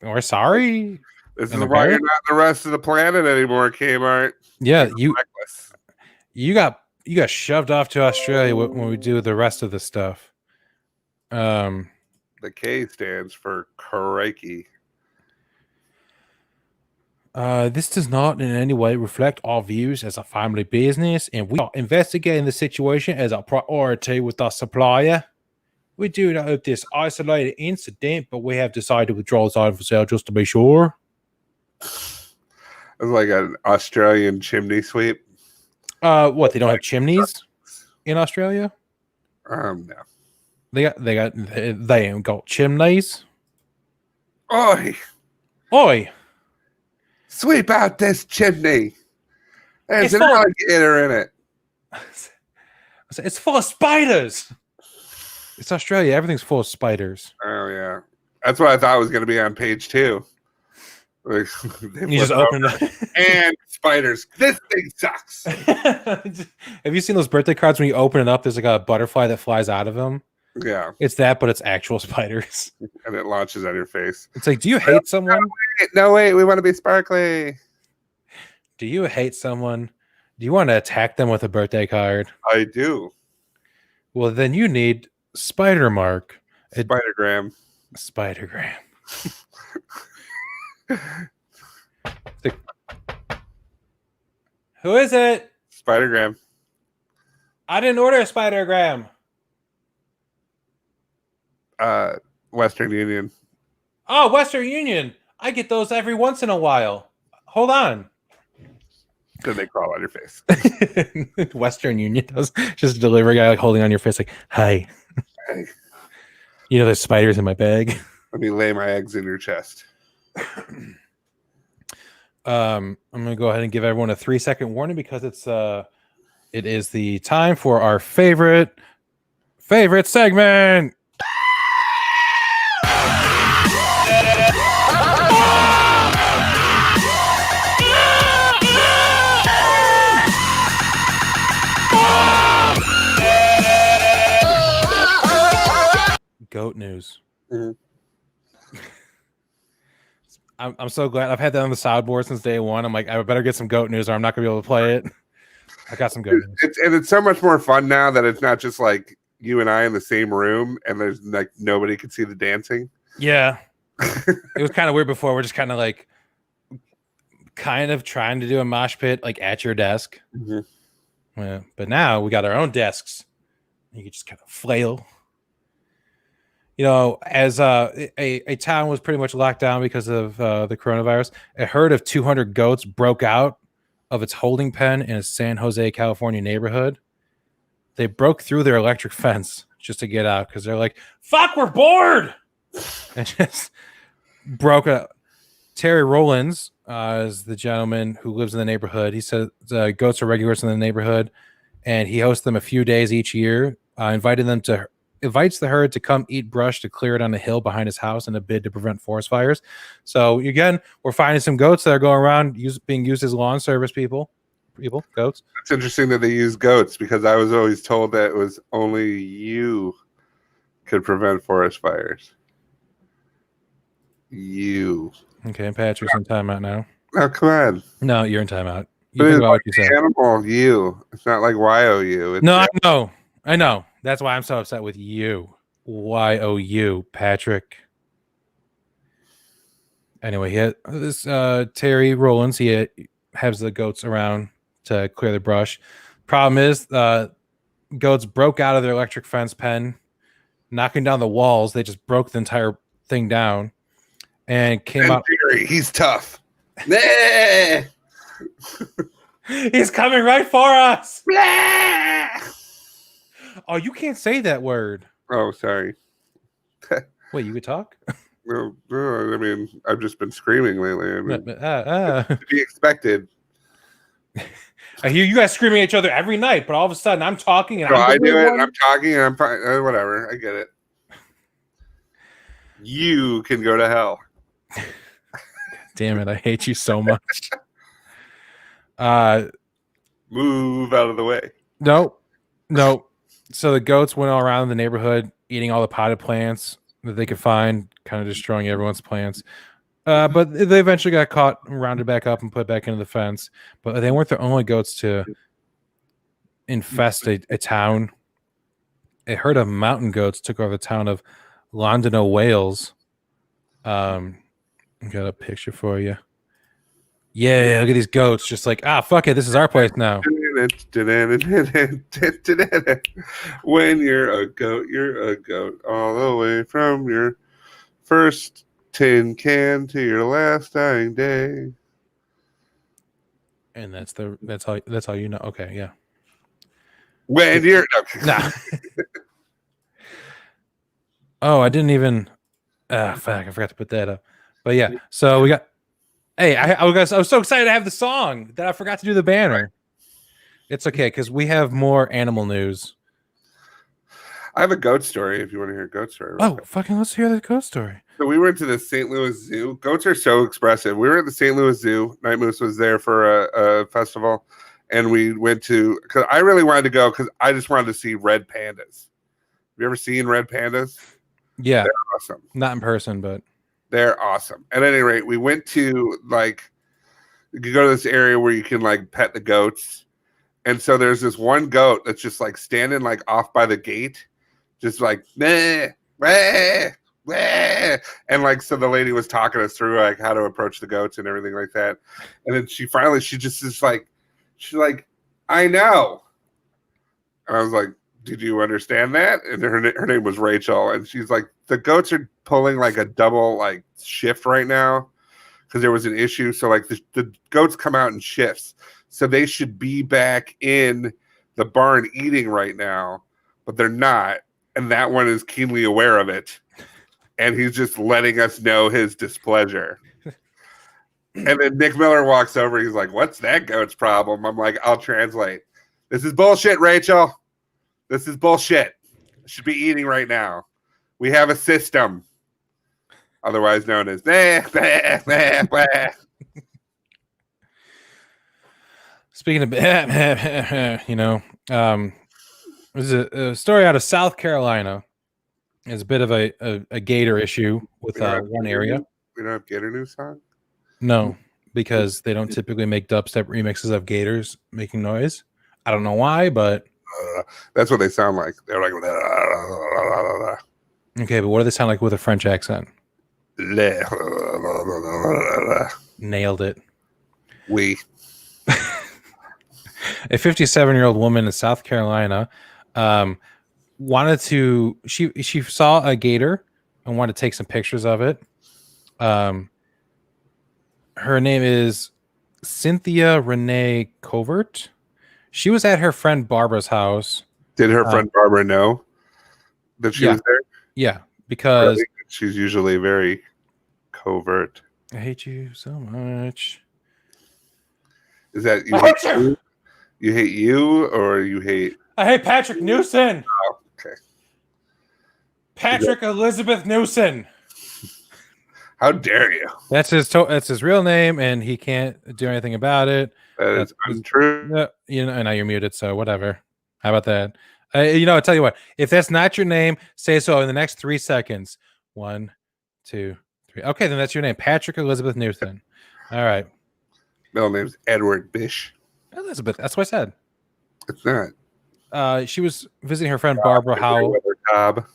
We're sorry. This is why you're not the rest of the planet anymore, Kmart. Yeah, you got shoved off to Australia when we do the rest of the stuff. The K stands for crikey. This does not in any way reflect our views as a family business, and we are investigating the situation as a priority with our supplier. We do know of this isolated incident, but we have decided to withdraw this item for sale just to be sure. It's like an Australian chimney sweep. What, they don't have chimneys in Australia? No. They ain't got chimneys. Oi! Sweep out this chimney. There's an alligator in it. It's full of spiders. It's Australia. Everything's full of spiders. Oh, yeah. That's what I thought was going to be on page 2. Like, You just open it. and spiders. This thing sucks. Have you seen those birthday cards when you open it up? There's like a butterfly that flies out of them. Yeah, It's that, but it's actual spiders. and it launches on your face. It's like, do you hate someone? No, wait, we want to be sparkly. Do you hate someone? Do you want to attack them with a birthday card? I do. Well, then you need Spider Mark. Spidergram. Spidergram. Who is it? Spidergram. I didn't order a Spidergram. Western Union. Oh, Western Union. I get those every once in a while. Hold on. Then they crawl on your face. Western Union does. Just a delivery guy like holding on your face like, hi. Hey, You know, there's spiders in my bag. let me lay my eggs in your chest. I'm gonna go ahead and give everyone a 3-second warning because it is the time for our favorite segment. Goat news. Mhm. I'm so glad I've had that on the soundboard since day one. I'm like, I better get some goat news or I'm not gonna be able to play it. I got some goat news. It's so much more fun now that it's not just like you and I in the same room and there's like nobody can see the dancing. Yeah. It was kind of weird before. We're just kind of like trying to do a mosh pit like at your desk. Mhm. Yeah, but now we got our own desks. You can just kind of flail. You know, as a town was pretty much locked down because of the coronavirus, a herd of 200 goats broke out of its holding pen in a San Jose, California neighborhood. They broke through their electric fence just to get out because they're like, fuck, we're bored! And just broke out. Terry Rollins is the gentleman who lives in the neighborhood. He said the goats are regulars in the neighborhood, and he hosts them a few days each year, invites the herd to come eat brush to clear it on a hill behind his house in a bid to prevent forest fires. So again, we're finding some goats that are going around being used as lawn service people, goats. It's interesting that they use goats because I was always told that it was only you could prevent forest fires. You. Okay, Patrick's in timeout now. Oh, come on. No, you're in timeout. You But think it's about like what you said. animal, you. It's not like YOU. It's No, I know. That's why I'm so upset with you. YOU, Patrick. Anyway, he had this Terry Rollins. He has the goats around to clear the brush. Problem is, goats broke out of their electric fence pen, knocking down the walls. They just broke the entire thing down and came out. Terry, he's tough. Nah. He's coming right for us. Oh, you can't say that word. Oh, sorry. Wait, you could talk? No, I mean, I've just been screaming lately. I mean, To to be expected. I hear you guys screaming at each other every night, but all of a sudden I'm talking and So I'm I the do weird it, one? and I'm talking, and I'm fine. Whatever. I get it. You can go to hell. Damn it, I hate you so much. Move out of the way. No. So the goats went all around the neighborhood eating all the potted plants that they could find, kind of destroying everyone's plants. But they eventually got caught, rounded back up, and put back into the fence. But they weren't the only goats to infest a town. A herd of mountain goats took over the town of London, Wales. I got a picture for you. Yeah, look at these goats. Just like, fuck it, this is our place now. When you're a goat all the way from your first tin can to your last dying day. And that's all you know. Okay, yeah. When you're Nah. Oh, I didn't even. Fuck! I forgot to put that up. But yeah, so we got. Hey, I was so excited to have the song that I forgot to do the banner. It's okay because we have more animal news. I have a goat story if you want to hear a goat story. Oh, fucking let's hear the ghost story. So we went to the St. Louis Zoo. Goats are so expressive. We were at the St. Louis Zoo. Night Moose was there for a festival. And we went to, because I really wanted to go because I just wanted to see red pandas. Have you ever seen red pandas? Yeah. They're awesome. Not in person, but They're awesome. At any rate, we went to like, you can go to this area where you can like pet the goats. And so there's this one goat that's just like standing like off by the gate, just like, meh, meh, meh. And like, so the lady was talking us through like how to approach the goats and everything like that. And then she just is like, she's like, I know. And I was like, did you understand that? And her name was Rachel. And she's like, the goats are pulling like a double like shift right now because there was an issue. So like the goats come out in shifts. So they should be back in the barn eating right now, but they're not. And that one is keenly aware of it. And he's just letting us know his displeasure. And then Nick Miller walks over. He's like, what's that goat's problem? I'm like, I'll translate. This is bullshit, Rachel. This is bullshit. Should be eating right now. We have a system, otherwise known as speaking of, there's a story out of South Carolina. It's a bit of a Gator issue with one area. We don't have Gator news song? No, because they don't typically make dubstep remixes of Gators making noise. I don't know why, but that's what they sound like. They're like, okay, but what do they sound like with a French accent? Nailed it. We. A 57-year-old woman in South Carolina wanted to. She saw a gator and wanted to take some pictures of it. Her name is Cynthia Renee Covert. She was at her friend Barbara's house. Did her friend Barbara know that she was there? Yeah, because really? She's usually very covert. I hate you so much. Is that you hate you? You hate you, or you hate? I hate Patrick Newson. Oh, okay. Patrick Elizabeth Newson. How dare you? That's his real name, and he can't do anything about it. That's untrue. And now you're muted, so whatever. How about that? I'll tell you what. If that's not your name, say so in the next 3 seconds. 1, 2, 3. Okay, then that's your name, Patrick Elizabeth Newton. All right. Middle name's Edward Bish. Elizabeth. That's what I said. It's not. She was visiting her friend Barbara Howell. Cobb.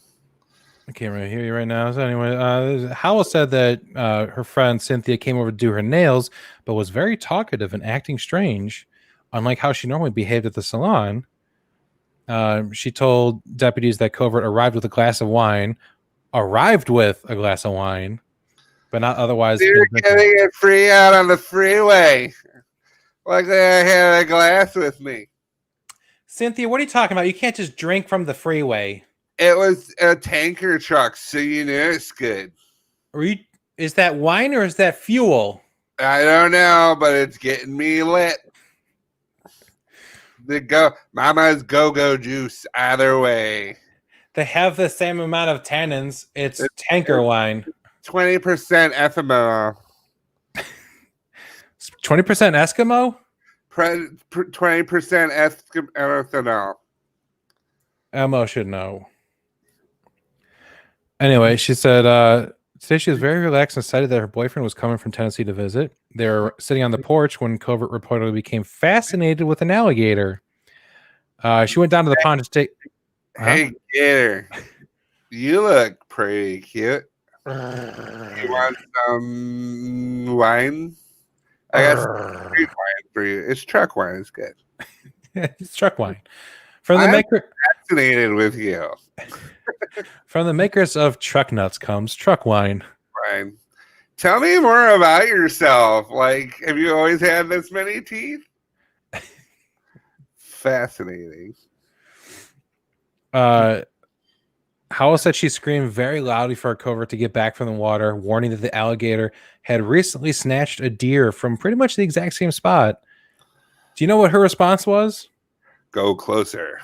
I can't really hear you right now. So anyway, Howell said that her friend Cynthia came over to do her nails, but was very talkative and acting strange, unlike how she normally behaved at the salon. She told deputies that Covert arrived with a glass of wine, but not otherwise. You're getting it free out on the freeway. Like I had a glass with me. Cynthia, what are you talking about? You can't just drink from the freeway. It was a tanker truck, so you know it's good. Is that wine or is that fuel? I don't know, but it's getting me lit. Mama's go-go juice either way. They have the same amount of tannins. It's tanker wine. 20% ethanol. 20% Eskimo? 20% ethanol. Elmo should know. Anyway, she said today she was very relaxed and excited that her boyfriend was coming from Tennessee to visit. They were sitting on the porch when Covert reportedly became fascinated with an alligator. She went down to the pond to take... Hey, Gator. You look pretty cute. You want some wine? I got some street wine for you. It's truck wine. It's good. It's truck wine. I'm fascinated with you. From the makers of Truck Nuts comes truck wine. Ryan, tell me more about yourself. Like, have you always had this many teeth? Fascinating. Howell said she screamed very loudly for a Covert to get back from the water, warning that the alligator had recently snatched a deer from pretty much the exact same spot. Do you know what her response was? Go closer.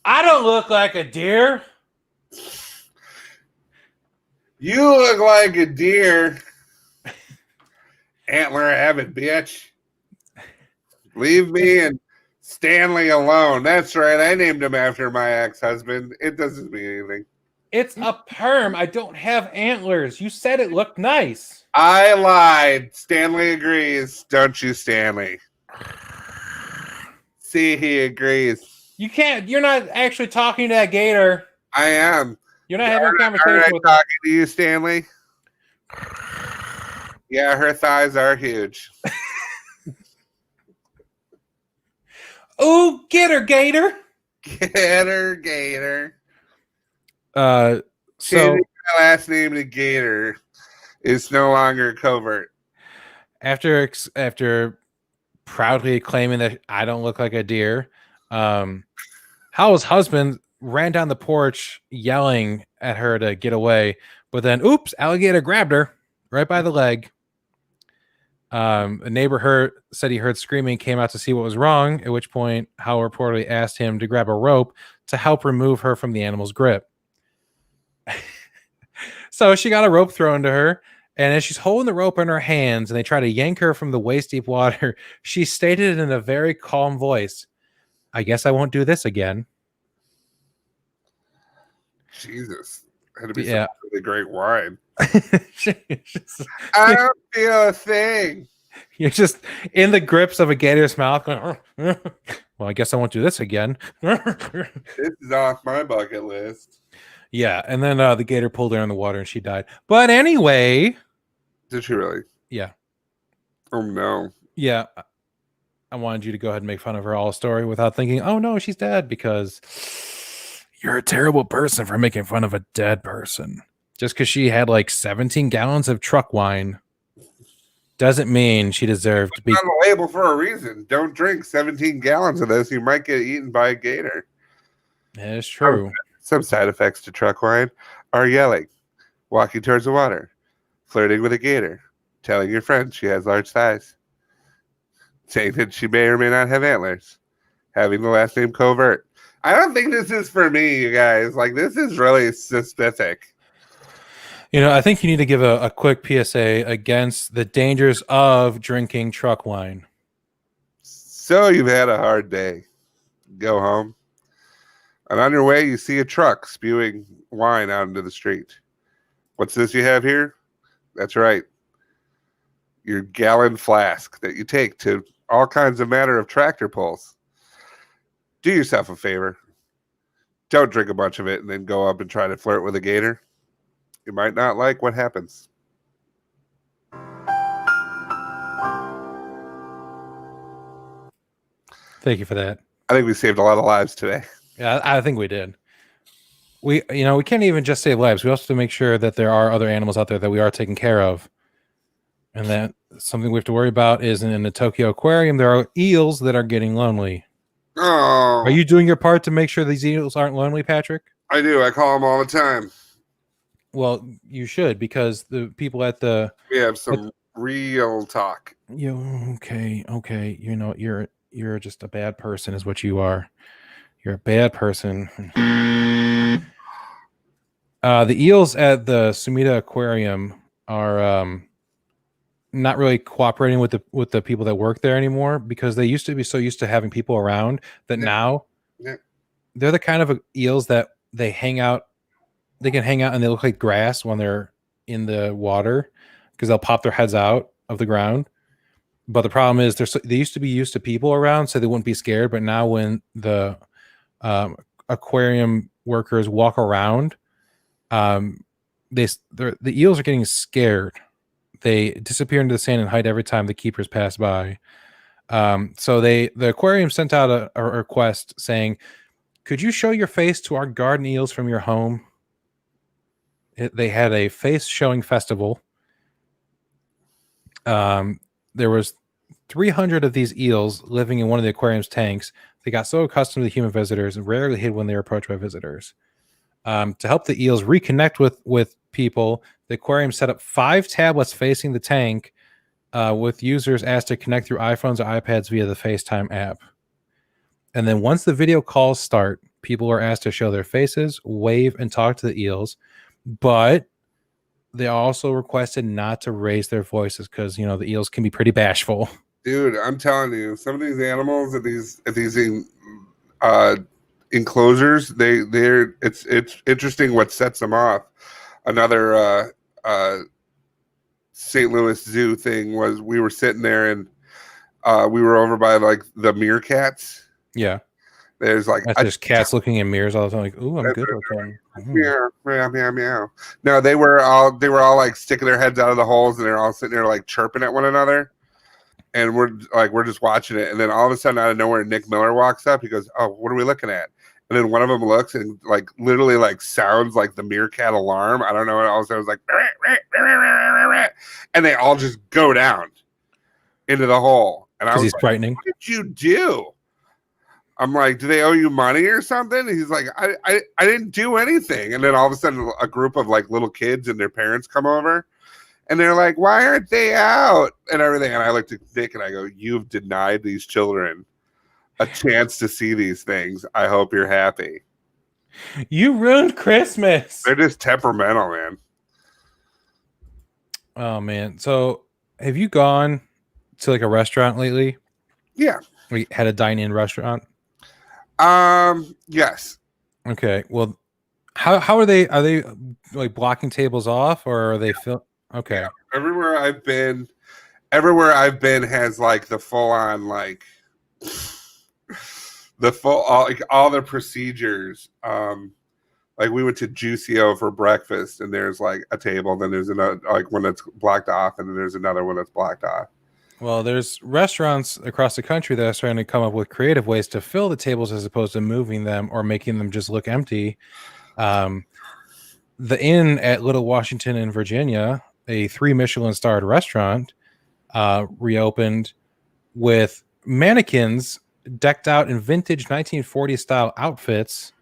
I don't look like a deer. You look like a deer. Antler having bitch. Leave me and Stanley alone. That's right. I named him after my ex-husband. It doesn't mean anything. It's a perm. I don't have antlers. You said it looked nice. I lied. Stanley agrees. Don't you, Stanley? See, he agrees. You can't. You're not actually talking to that gator. I am. You're not having a Aren't conversation I with talking her. to you, Stanley? Yeah, her thighs are huge. Oh, get her, Gator. Get her, Gator. So Changing my last name to Gator is no longer covert. after proudly claiming that I don't look like a deer, Howell's husband ran down the porch yelling at her to get away, but then oops, alligator grabbed her right by the leg. A neighbor said he heard screaming, came out to see what was wrong, at which point Howell reportedly asked him to grab a rope to help remove her from the animal's grip. So she got a rope thrown to her, and as she's holding the rope in her hands and they try to yank her from the waist-deep water, she stated in a very calm voice, "I guess I won't do this again." Jesus. Had to be Yeah. some really great wine. She's- I don't feel a thing. You're just in the grips of a gator's mouth going, well, I guess I won't do this again. This is off my bucket list. Yeah, and then the gator pulled her in the water and she died. But anyway, Did she really? yeah. Oh, no. Yeah. I wanted you to go ahead and make fun of her all story without thinking, oh no, she's dead, because you're a terrible person for making fun of a dead person. Just because she had like 17 gallons of truck wine doesn't mean she deserved to be. It's on the label for a reason. Don't drink 17 gallons of this. You might get eaten by a gator. That is true. Some side effects to truck wine are yelling, walking towards the water, flirting with a gator, telling your friend she has large thighs, saying that she may or may not have antlers, having the last name covert. I don't think this is for me, you guys. Like, this is really specific. You know, I think you need to give a quick PSA against the dangers of drinking truck wine. So you've had a hard day. Go home. And on your way, you see a truck spewing wine out into the street. What's this you have here? That's right. Your gallon flask that you take to all kinds of manner of tractor pulls. Do yourself a favor. Don't drink a bunch of it and then go up and try to flirt with a gator. You might not like what happens. Thank you for that. I think we saved a lot of lives today. Yeah, I think we did. We can't even just save lives. We also have to make sure that there are other animals out there that we are taking care of. And that something we have to worry about is in the Tokyo Aquarium, there are eels that are getting lonely. Oh, Are you doing your part to make sure these eels aren't lonely, Patrick? I do. I call them all the time. Well, you should, because the people at the We have some real talk. okay, you know, you're just a bad person is what you are. You're a bad person. The eels at the Sumida Aquarium are not really cooperating with the people that work there anymore, because they used to be so used to having people around that now they're the kind of eels that they hang out. They can hang out and they look like grass when they're in the water, because they'll pop their heads out of the ground. But the problem is they used to be used to people around, so they wouldn't be scared. But now when the aquarium workers walk around, the eels are getting scared. They disappear into the sand and hide every time the keepers pass by. So the aquarium sent out a request saying, "Could you show your face to our garden eels from your home?" They had a face showing festival. There was 300 of these eels living in one of the aquarium's tanks. They got so accustomed to the human visitors and rarely hid when they were approached by visitors. To help the eels reconnect with people, the aquarium set up 5 tablets facing the tank, with users asked to connect through iPhones or iPads via the FaceTime app. And then once the video calls start, people are asked to show their faces, wave, and talk to the eels, but they also requested not to raise their voices because the eels can be pretty bashful. Dude, I'm telling you, some of these animals at these uh, enclosures, it's interesting what sets them off. Another St. Louis Zoo thing was we were sitting there and we were over by like the meerkats. Yeah. There's like That's just cats looking in mirrors all the time, like, "Ooh, I'm good looking." Meow, meow, meow, meow. No, they were all like sticking their heads out of the holes and they're all sitting there like chirping at one another. And we're just watching it, and then all of a sudden out of nowhere, Nick Miller walks up. He goes, "Oh, what are we looking at?" And then one of them looks and like literally like sounds like the meerkat alarm. I don't know what else. I was like, and they all just go down into the hole. And I was he's like, frightening. "What did you do?" I'm like, "Do they owe you money or something?" And he's like, I didn't do anything." And then all of a sudden, a group of like little kids and their parents come over. And they're like, "Why aren't they out?" And everything. And I looked at Nick and I go, "You've denied these children a chance to see these things. I hope you're happy." You ruined Christmas. They're just temperamental, man. Oh man. So have you gone to like a restaurant lately? Yeah. We had a dine-in restaurant. Yes. Okay. Well, how are they? Are they like blocking tables off, or are they Okay. Yeah. Everywhere I've been has like the full on like all the procedures. Like we went to Juicio for breakfast, and there's like a table, then there's another like one that's blocked off, and then there's another one that's blocked off. Well, there's restaurants across the country that are starting to come up with creative ways to fill the tables as opposed to moving them or making them just look empty. The Inn at Little Washington in Virginia, a 3 Michelin starred restaurant, reopened with mannequins decked out in vintage 1940s style outfits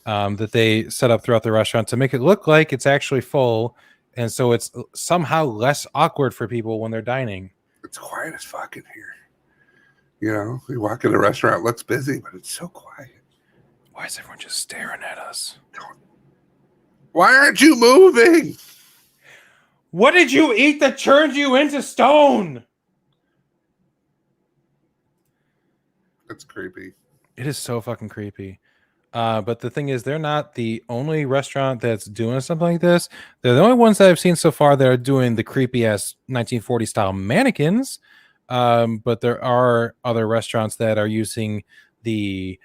that they set up throughout the restaurant to make it look like it's actually full, and so it's somehow less awkward for people when they're dining. It's quiet as fuck in here. We walk in a restaurant, it looks busy, but it's so quiet. Why is everyone just staring at us? Why aren't you moving? What did you eat that turned you into stone? That's creepy. It is so fucking creepy. But the thing is, they're not the only restaurant that's doing something like this. They're the only ones that I've seen so far that are doing the creepy ass 1940 style mannequins. But there are other restaurants that are using the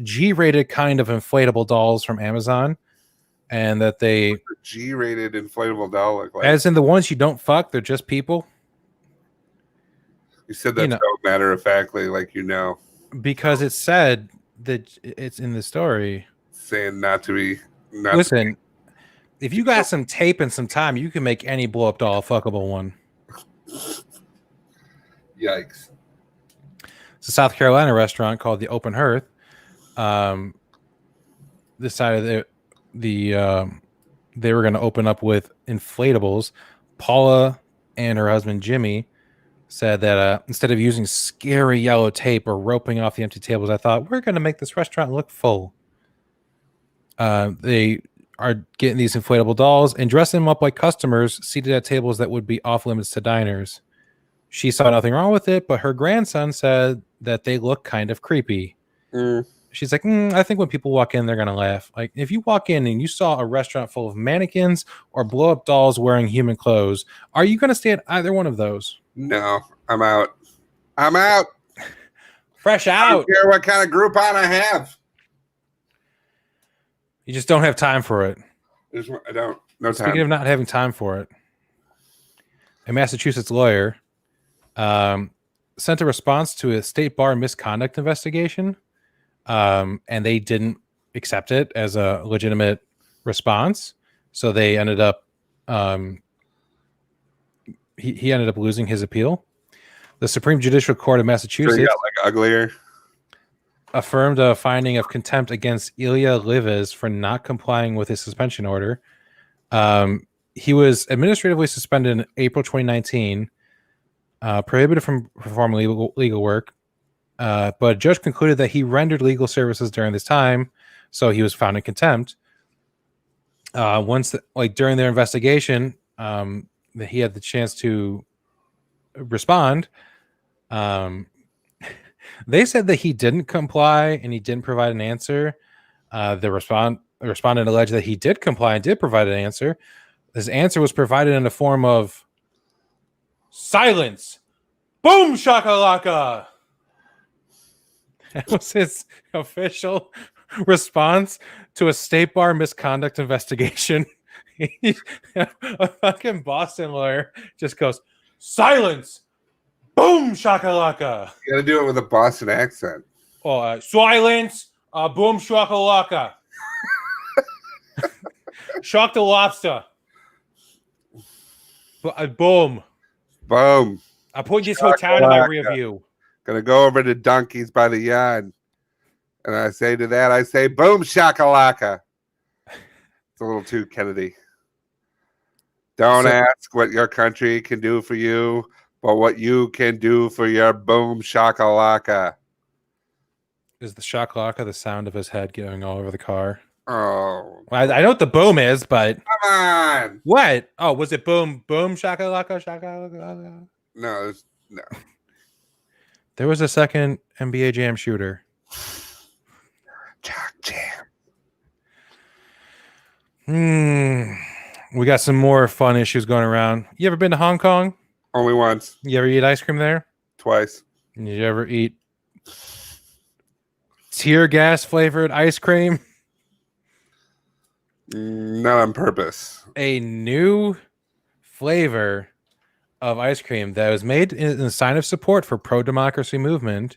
G-rated kind of inflatable dolls from Amazon, and that they G-rated inflatable doll look like, as in the ones you don't fuck, they're just people. You said that so matter of factly, like because it said that it's in the story saying not to be. Listen, if you got some tape and some time, you can make any blow up doll a fuckable one. Yikes! It's a South Carolina restaurant called the Open Hearth. Decided they were going to open up with inflatables. Paula and her husband Jimmy said that instead of using scary yellow tape or roping off the empty tables, I thought we're going to make this restaurant look full. They are getting these inflatable dolls and dressing them up like customers seated at tables that would be off limits to diners. She saw nothing wrong with it, but her grandson said that they look kind of creepy. She's like, I think when people walk in, they're going to laugh. Like, if you walk in and you saw a restaurant full of mannequins or blow-up dolls wearing human clothes, are you going to stay at either one of those? No, I'm out. I'm out. Fresh out. I don't care what kind of Groupon I have. You just don't have time for it. I don't. No time. Speaking of not having time for it, a Massachusetts lawyer sent a response to a state bar misconduct investigation, and they didn't accept it as a legitimate response. So they ended up he ended up losing his appeal. The Supreme Judicial Court of Massachusetts got like uglier. Affirmed a finding of contempt against Ilya Lives for not complying with his suspension order. He was administratively suspended in April 2019, prohibited from performing legal work, but a judge concluded that he rendered legal services during this time, so he was found in contempt. During their investigation, that he had the chance to respond. They said that he didn't comply and he didn't provide an answer. The respondent alleged that he did comply and did provide an answer. His answer was provided in the form of silence. Boom shakalaka. That was his official response to a state bar misconduct investigation. A fucking Boston lawyer just goes, silence. Boom shakalaka. You gotta do it with a Boston accent. Oh, silence. Boom shakalaka. Shock the lobster. Boom. Boom. I put this whole town in my rear view. Gonna go over to Donkeys by the Yard. And I say to that, I say, boom shakalaka. It's a little too Kennedy. Don't ask what your country can do for you, but what you can do for your boom shakalaka. Is the shakalaka the sound of his head going all over the car? Oh. I know what the boom is, but... Come on. What? Oh, was it boom, boom, shakalaka, shakalaka? No. There was a second NBA Jam shooter. Jam. We got some more fun issues going around. You ever been to Hong Kong? Only once. You ever eat ice cream there? Twice. Did you ever eat tear gas flavored ice cream? Not on purpose. A new flavor of ice cream that was made in a sign of support for pro-democracy movement,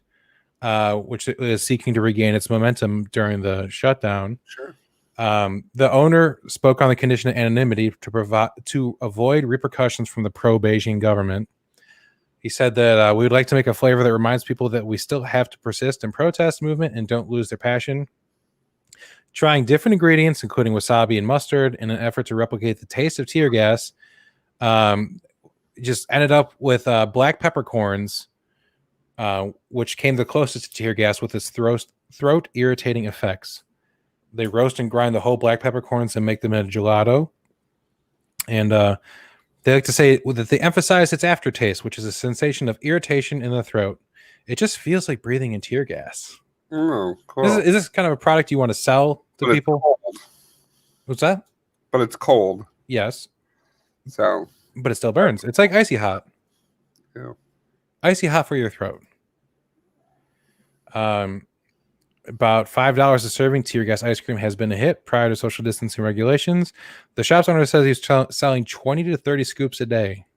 which is seeking to regain its momentum during the shutdown. Sure. The owner spoke on the condition of anonymity to avoid repercussions from the pro-Beijing government. He said that we would like to make a flavor that reminds people that we still have to persist in protest movement and don't lose their passion. Trying different ingredients, including wasabi and mustard, in an effort to replicate the taste of tear gas, just ended up with black peppercorns, which came the closest to tear gas with its throat irritating effects. They roast and grind the whole black peppercorns and make them in a gelato. And they like to say that they emphasize its aftertaste, which is a sensation of irritation in the throat. It just feels like breathing in tear gas. Oh, cool. Is this kind of a product you want to sell to people? What's that? But it's cold. Yes. So. But it still burns. It's like icy hot. Yeah. Icy hot for your throat. About $5 a serving tear gas ice cream has been a hit prior to social distancing regulations. The shop's owner says he's selling 20 to 30 scoops a day.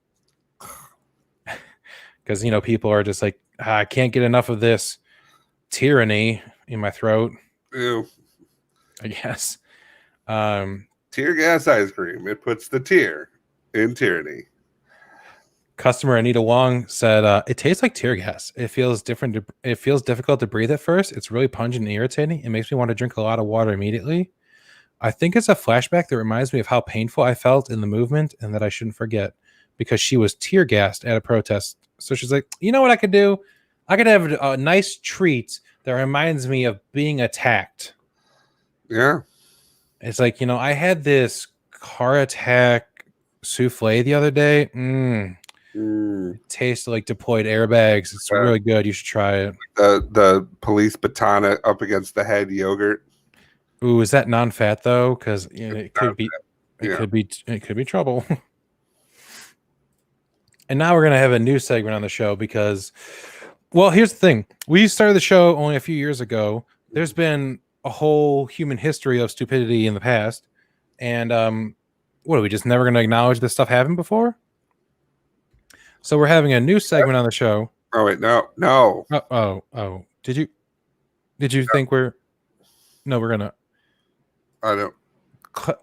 Because, people are just like, I can't get enough of this tyranny in my throat. Ew. I guess. Tear gas ice cream. It puts the tear in tyranny. Customer Anita Wong said, it tastes like tear gas. It feels different. It feels difficult to breathe at first. It's really pungent and irritating. It makes me want to drink a lot of water immediately. I think it's a flashback that reminds me of how painful I felt in the movement and that I shouldn't forget, because she was tear gassed at a protest. So she's like, you know what I could do? I could have a nice treat that reminds me of being attacked. Yeah. It's like, I had this car attack souffle the other day. It tastes like deployed airbags. It's really good. You should try it. The police baton up against the head yogurt. Ooh, is that non-fat though? Because it could be, it could be trouble. And now we're gonna have a new segment on the show because, well, here's the thing: we started the show only a few years ago. There's been a whole human history of stupidity in the past, and what are we just never gonna acknowledge this stuff happened before? So we're having a new segment on the show. Oh wait, no. Oh. Did you think we're gonna? I don't.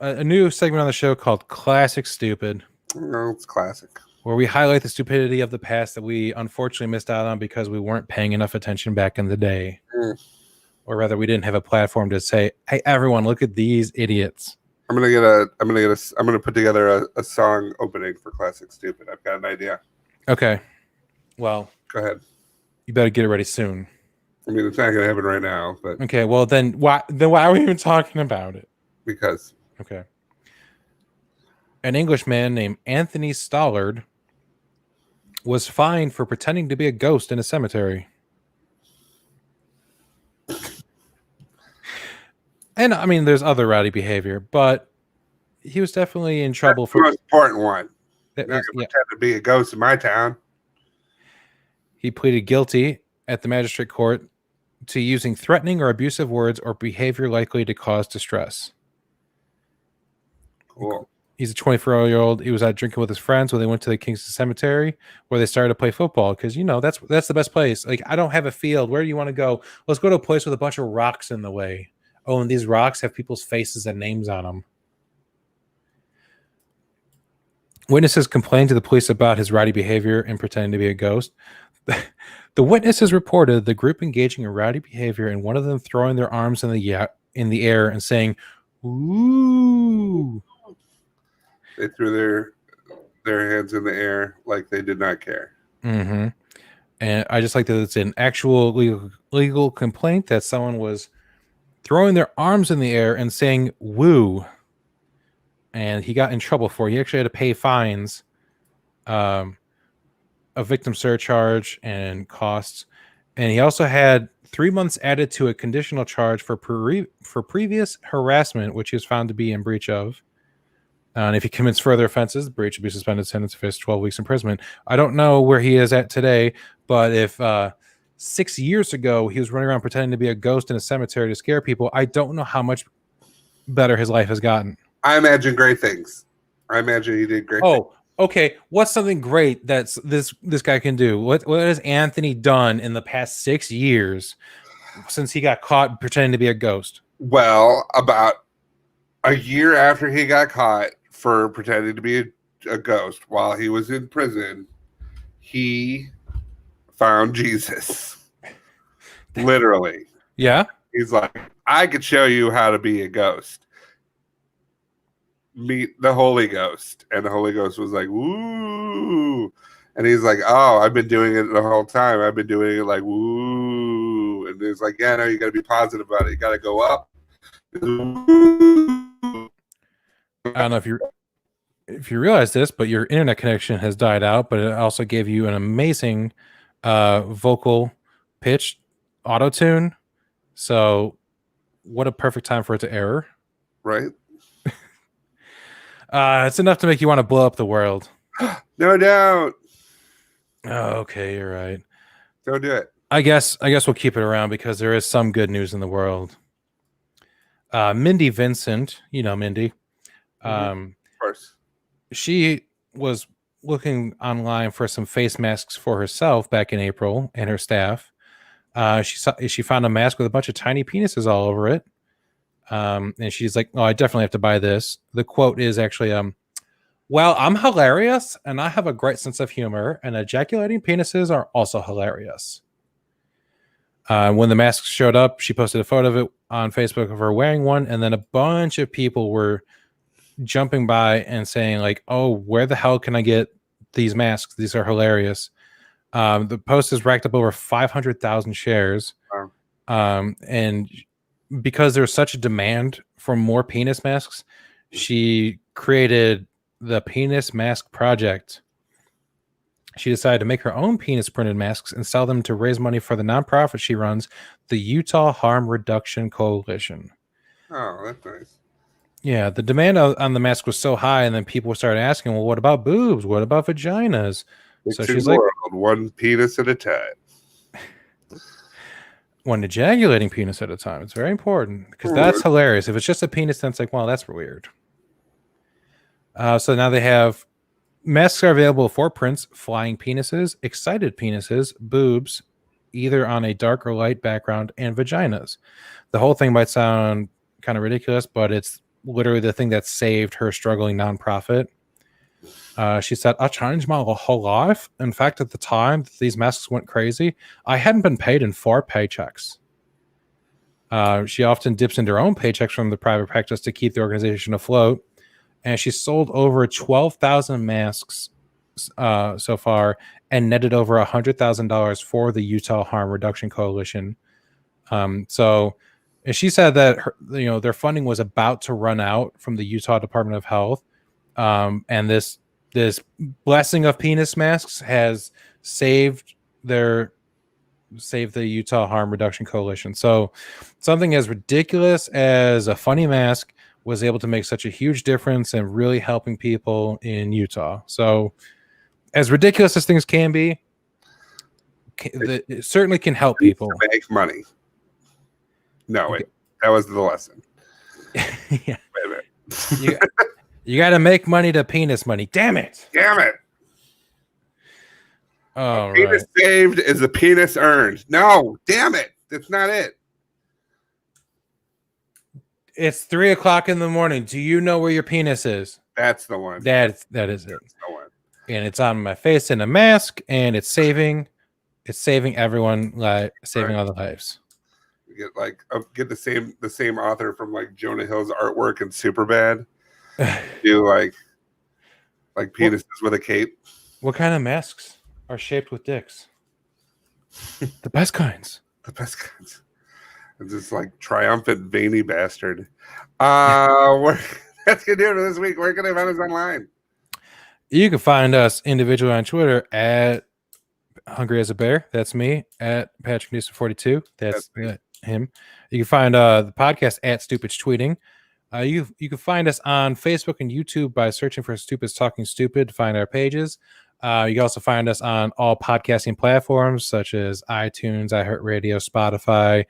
A new segment on the show called Classic Stupid. No, it's classic. Where we highlight the stupidity of the past that we unfortunately missed out on because we weren't paying enough attention back in the day. Or rather, we didn't have a platform to say, "Hey, everyone, look at these idiots." I'm gonna put together a song opening for Classic Stupid. I've got an idea. Okay. Well, go ahead. You better get it ready soon. I mean, it's not going to happen right now, but Okay, well then why are we even talking about it? because Okay. An Englishman named Anthony Stollard was fined for pretending to be a ghost in a cemetery. And I mean, there's other rowdy behavior, but he was definitely in trouble that's the for. most important one. That You're not was- going yeah. to pretend to be a ghost in my town. He pleaded guilty at the magistrate court to using threatening or abusive words or behavior likely to cause distress. Cool. He's a 24-year-old. He was out drinking with his friends when they went to the Kingston Cemetery where they started to play football because, you know, that's the best place. Like, I don't have a field. Where do you want to go? Let's go to a place with a bunch of rocks in the way. Oh, and these rocks have people's faces and names on them. Witnesses complained to the police about his rowdy behavior and pretending to be a ghost. The witnesses reported the group engaging in rowdy behavior and one of them throwing their arms in the air and saying, "Ooh." They threw their hands in the air like they did not care. Mm-hmm. And I just like that it's an actual legal complaint that someone was throwing their arms in the air and saying "woo," and he got in trouble for it. He actually had to pay fines, a victim surcharge, and costs. And he also had 3 months added to a conditional charge for previous harassment, which he was found to be in breach of. And if he commits further offenses, the breach will be suspended, sentenced to face 12 weeks imprisonment. I don't know where he is at today, but if 6 years ago he was running around pretending to be a ghost in a cemetery to scare people, I don't know how much better his life has gotten. I imagine great things. I imagine he did great things. Oh, okay. What's something great that's this guy can do? What has Anthony done in the past 6 years since he got caught pretending to be a ghost? Well, about a year after he got caught for pretending to be a ghost while he was in prison, he found Jesus. Literally. Yeah. He's like, I could show you how to be a ghost. Meet the Holy Ghost. And the Holy Ghost was like, woo. And he's like, oh, I've been doing it the whole time. I've been doing it like, woo. And he's like, yeah, no, you got to be positive about it. You got to go up. I don't know if you realize this, but your internet connection has died out, but it also gave you an amazing vocal pitch auto tune. So what a perfect time for it to error. Right? It's enough to make you want to blow up the world. No doubt. Oh, okay, you're right. Don't do it. I guess we'll keep it around because there is some good news in the world. Mindy Vincent, you know Mindy. Of course. She was looking online for some face masks for herself back in April and her staff. She found a mask with a bunch of tiny penises all over it. And she's like, "Oh, I definitely have to buy this." The quote is actually, "Well, I'm hilarious and I have a great sense of humor, and ejaculating penises are also hilarious." When the masks showed up, she posted a photo of it on Facebook of her wearing one, and then a bunch of people were jumping by and saying like, "Oh, where the hell can I get these masks? These are hilarious." The post has racked up over 500,000 shares. Wow. And because there's such a demand for more penis masks, she created the Penis Mask Project. She decided to make her own penis printed masks and sell them to raise money for the nonprofit she runs, the Utah Harm Reduction Coalition. Oh, that's nice. Yeah, the demand on the mask was so high, and then people started asking, well, what about boobs? What about vaginas? So she's like, one penis at a time. One ejaculating penis at a time. It's very important because that's hilarious. If it's just a penis, then it's like, well, that's weird. So now they have masks are available for prints, flying penises, excited penises, boobs, either on a dark or light background, and vaginas. The whole thing might sound kind of ridiculous, but it's literally the thing that saved her struggling nonprofit. She said, I changed my whole life. In fact, at the time that these masks went crazy, I hadn't been paid in 4 paychecks. She often dips into her own paychecks from the private practice to keep the organization afloat. And she sold over 12,000 masks so far and netted over $100,000 for the Utah Harm Reduction Coalition. So and she said that their funding was about to run out from the Utah Department of Health, and this blessing of penis masks has saved the Utah Harm Reduction Coalition. So something as ridiculous as a funny mask was able to make such a huge difference and really helping people in Utah. So as ridiculous as things can be, it certainly can help people make money. No, that was the lesson. Yeah. Wait a minute. You got to make money to penis money. Damn it. Oh, penis saved is a penis earned. No, damn it. That's not it. It's 3:00 in the morning. Do you know where your penis is? That's the one. That is it. That's the one. And it's on my face in a mask, and it's saving everyone, saving all the lives. You get the same author from like Jonah Hill's artwork and Superbad. Do like penises with a cape. What kind of masks are shaped with dicks? The best kinds. The best kinds. It's just like triumphant veiny bastard. That's gonna do it for this week. Where can I find us online? You can find us individually on Twitter at Hungry as a Bear. That's me. At Patrick Newsom 42. That's him. You can find the podcast at Stupid Tweeting. You can find us on Facebook and YouTube by searching for Stupids Talking Stupid to find our pages. You can also find us on all podcasting platforms such as iTunes, iHeartRadio, Spotify,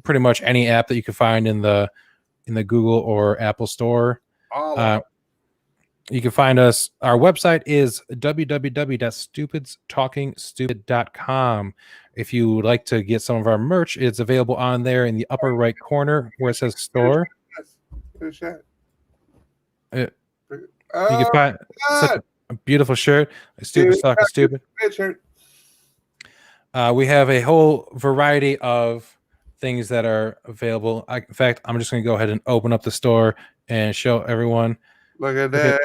pretty much any app that you can find in the Google or Apple store. You can find us. Our website is www.stupidstalkingstupid.com. If you would like to get some of our merch, it's available on there in the upper right corner where it says store. You can find such a beautiful shirt. Stupids Talking Stupid. We have a whole variety of things that are available. In fact, I'm just going to go ahead and open up the store and show everyone. Look at that.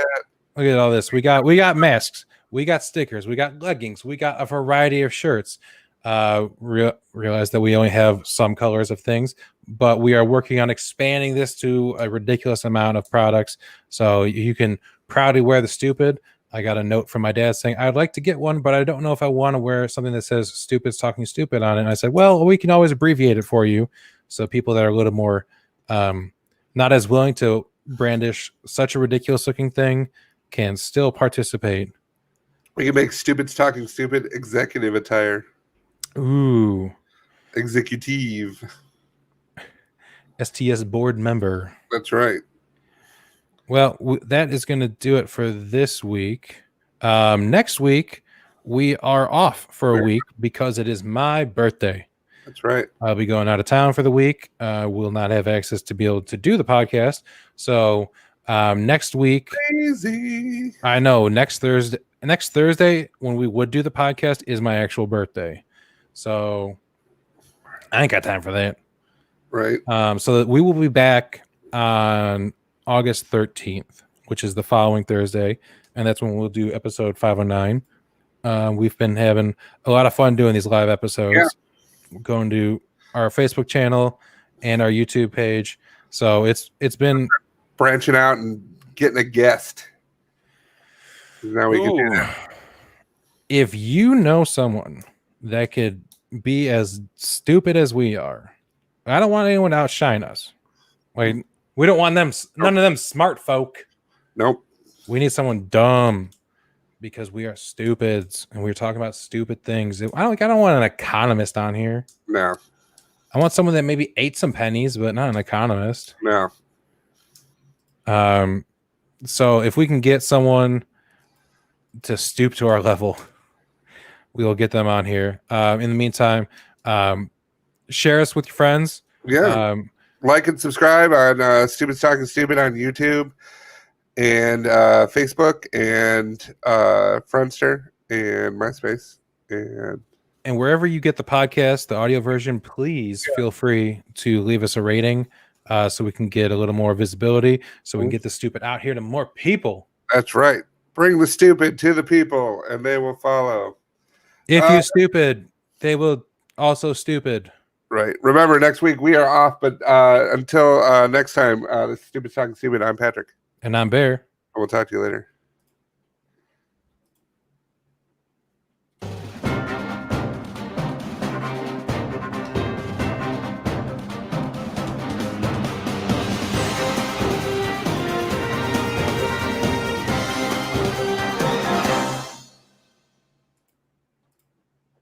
Look at all this. We got masks. We got stickers. We got leggings. We got a variety of shirts. Realize that we only have some colors of things, but we are working on expanding this to a ridiculous amount of products. So you can proudly wear the stupid. I got a note from my dad saying, I'd like to get one, but I don't know if I want to wear something that says Stupids Talking Stupid on it. And I said, well, we can always abbreviate it for you. So people that are a little more not as willing to brandish such a ridiculous looking thing can still participate. We can make Stupids Talking Stupid executive attire. Ooh. Executive. STS board member. That's right. Well, that is going to do it for this week. Next week, we are off for a week because it is my birthday. That's right. I'll be going out of town for the week. We'll not have access to be able to do the podcast. So next week, crazy. I know next Thursday when we would do the podcast is my actual birthday. So I ain't got time for that. Right. So we will be back on August 13th, which is the following Thursday, and that's when we'll do episode 509. We've been having a lot of fun doing these live episodes. Yeah. We're going to our Facebook channel and our YouTube page. So it's been branching out and getting a guest. Now we can do that. If you know someone that could be as stupid as we are, I don't want anyone to outshine us. Like, we don't want them, none of them smart folk. Nope. We need someone dumb because we are stupids and we're talking about stupid things. I don't want an economist on here. No. I want someone that maybe ate some pennies, but not an economist. No. So if we can get someone to stoop to our level, we will get them on here. In the meantime, share us with your friends. Yeah. Like and subscribe on Stupid Talking Stupid on YouTube and Facebook and Friendster and MySpace and wherever you get the podcast, the audio version, please feel free to leave us a rating so we can get a little more visibility, so we can get the stupid out here to more people. That's right. Bring the stupid to the people and they will follow. If you're stupid, they will also stupid. Right. Remember, next week we are off, but until next time, this is Stupid Talking Stupid. I'm Patrick. And I'm Bear. We'll talk to you later.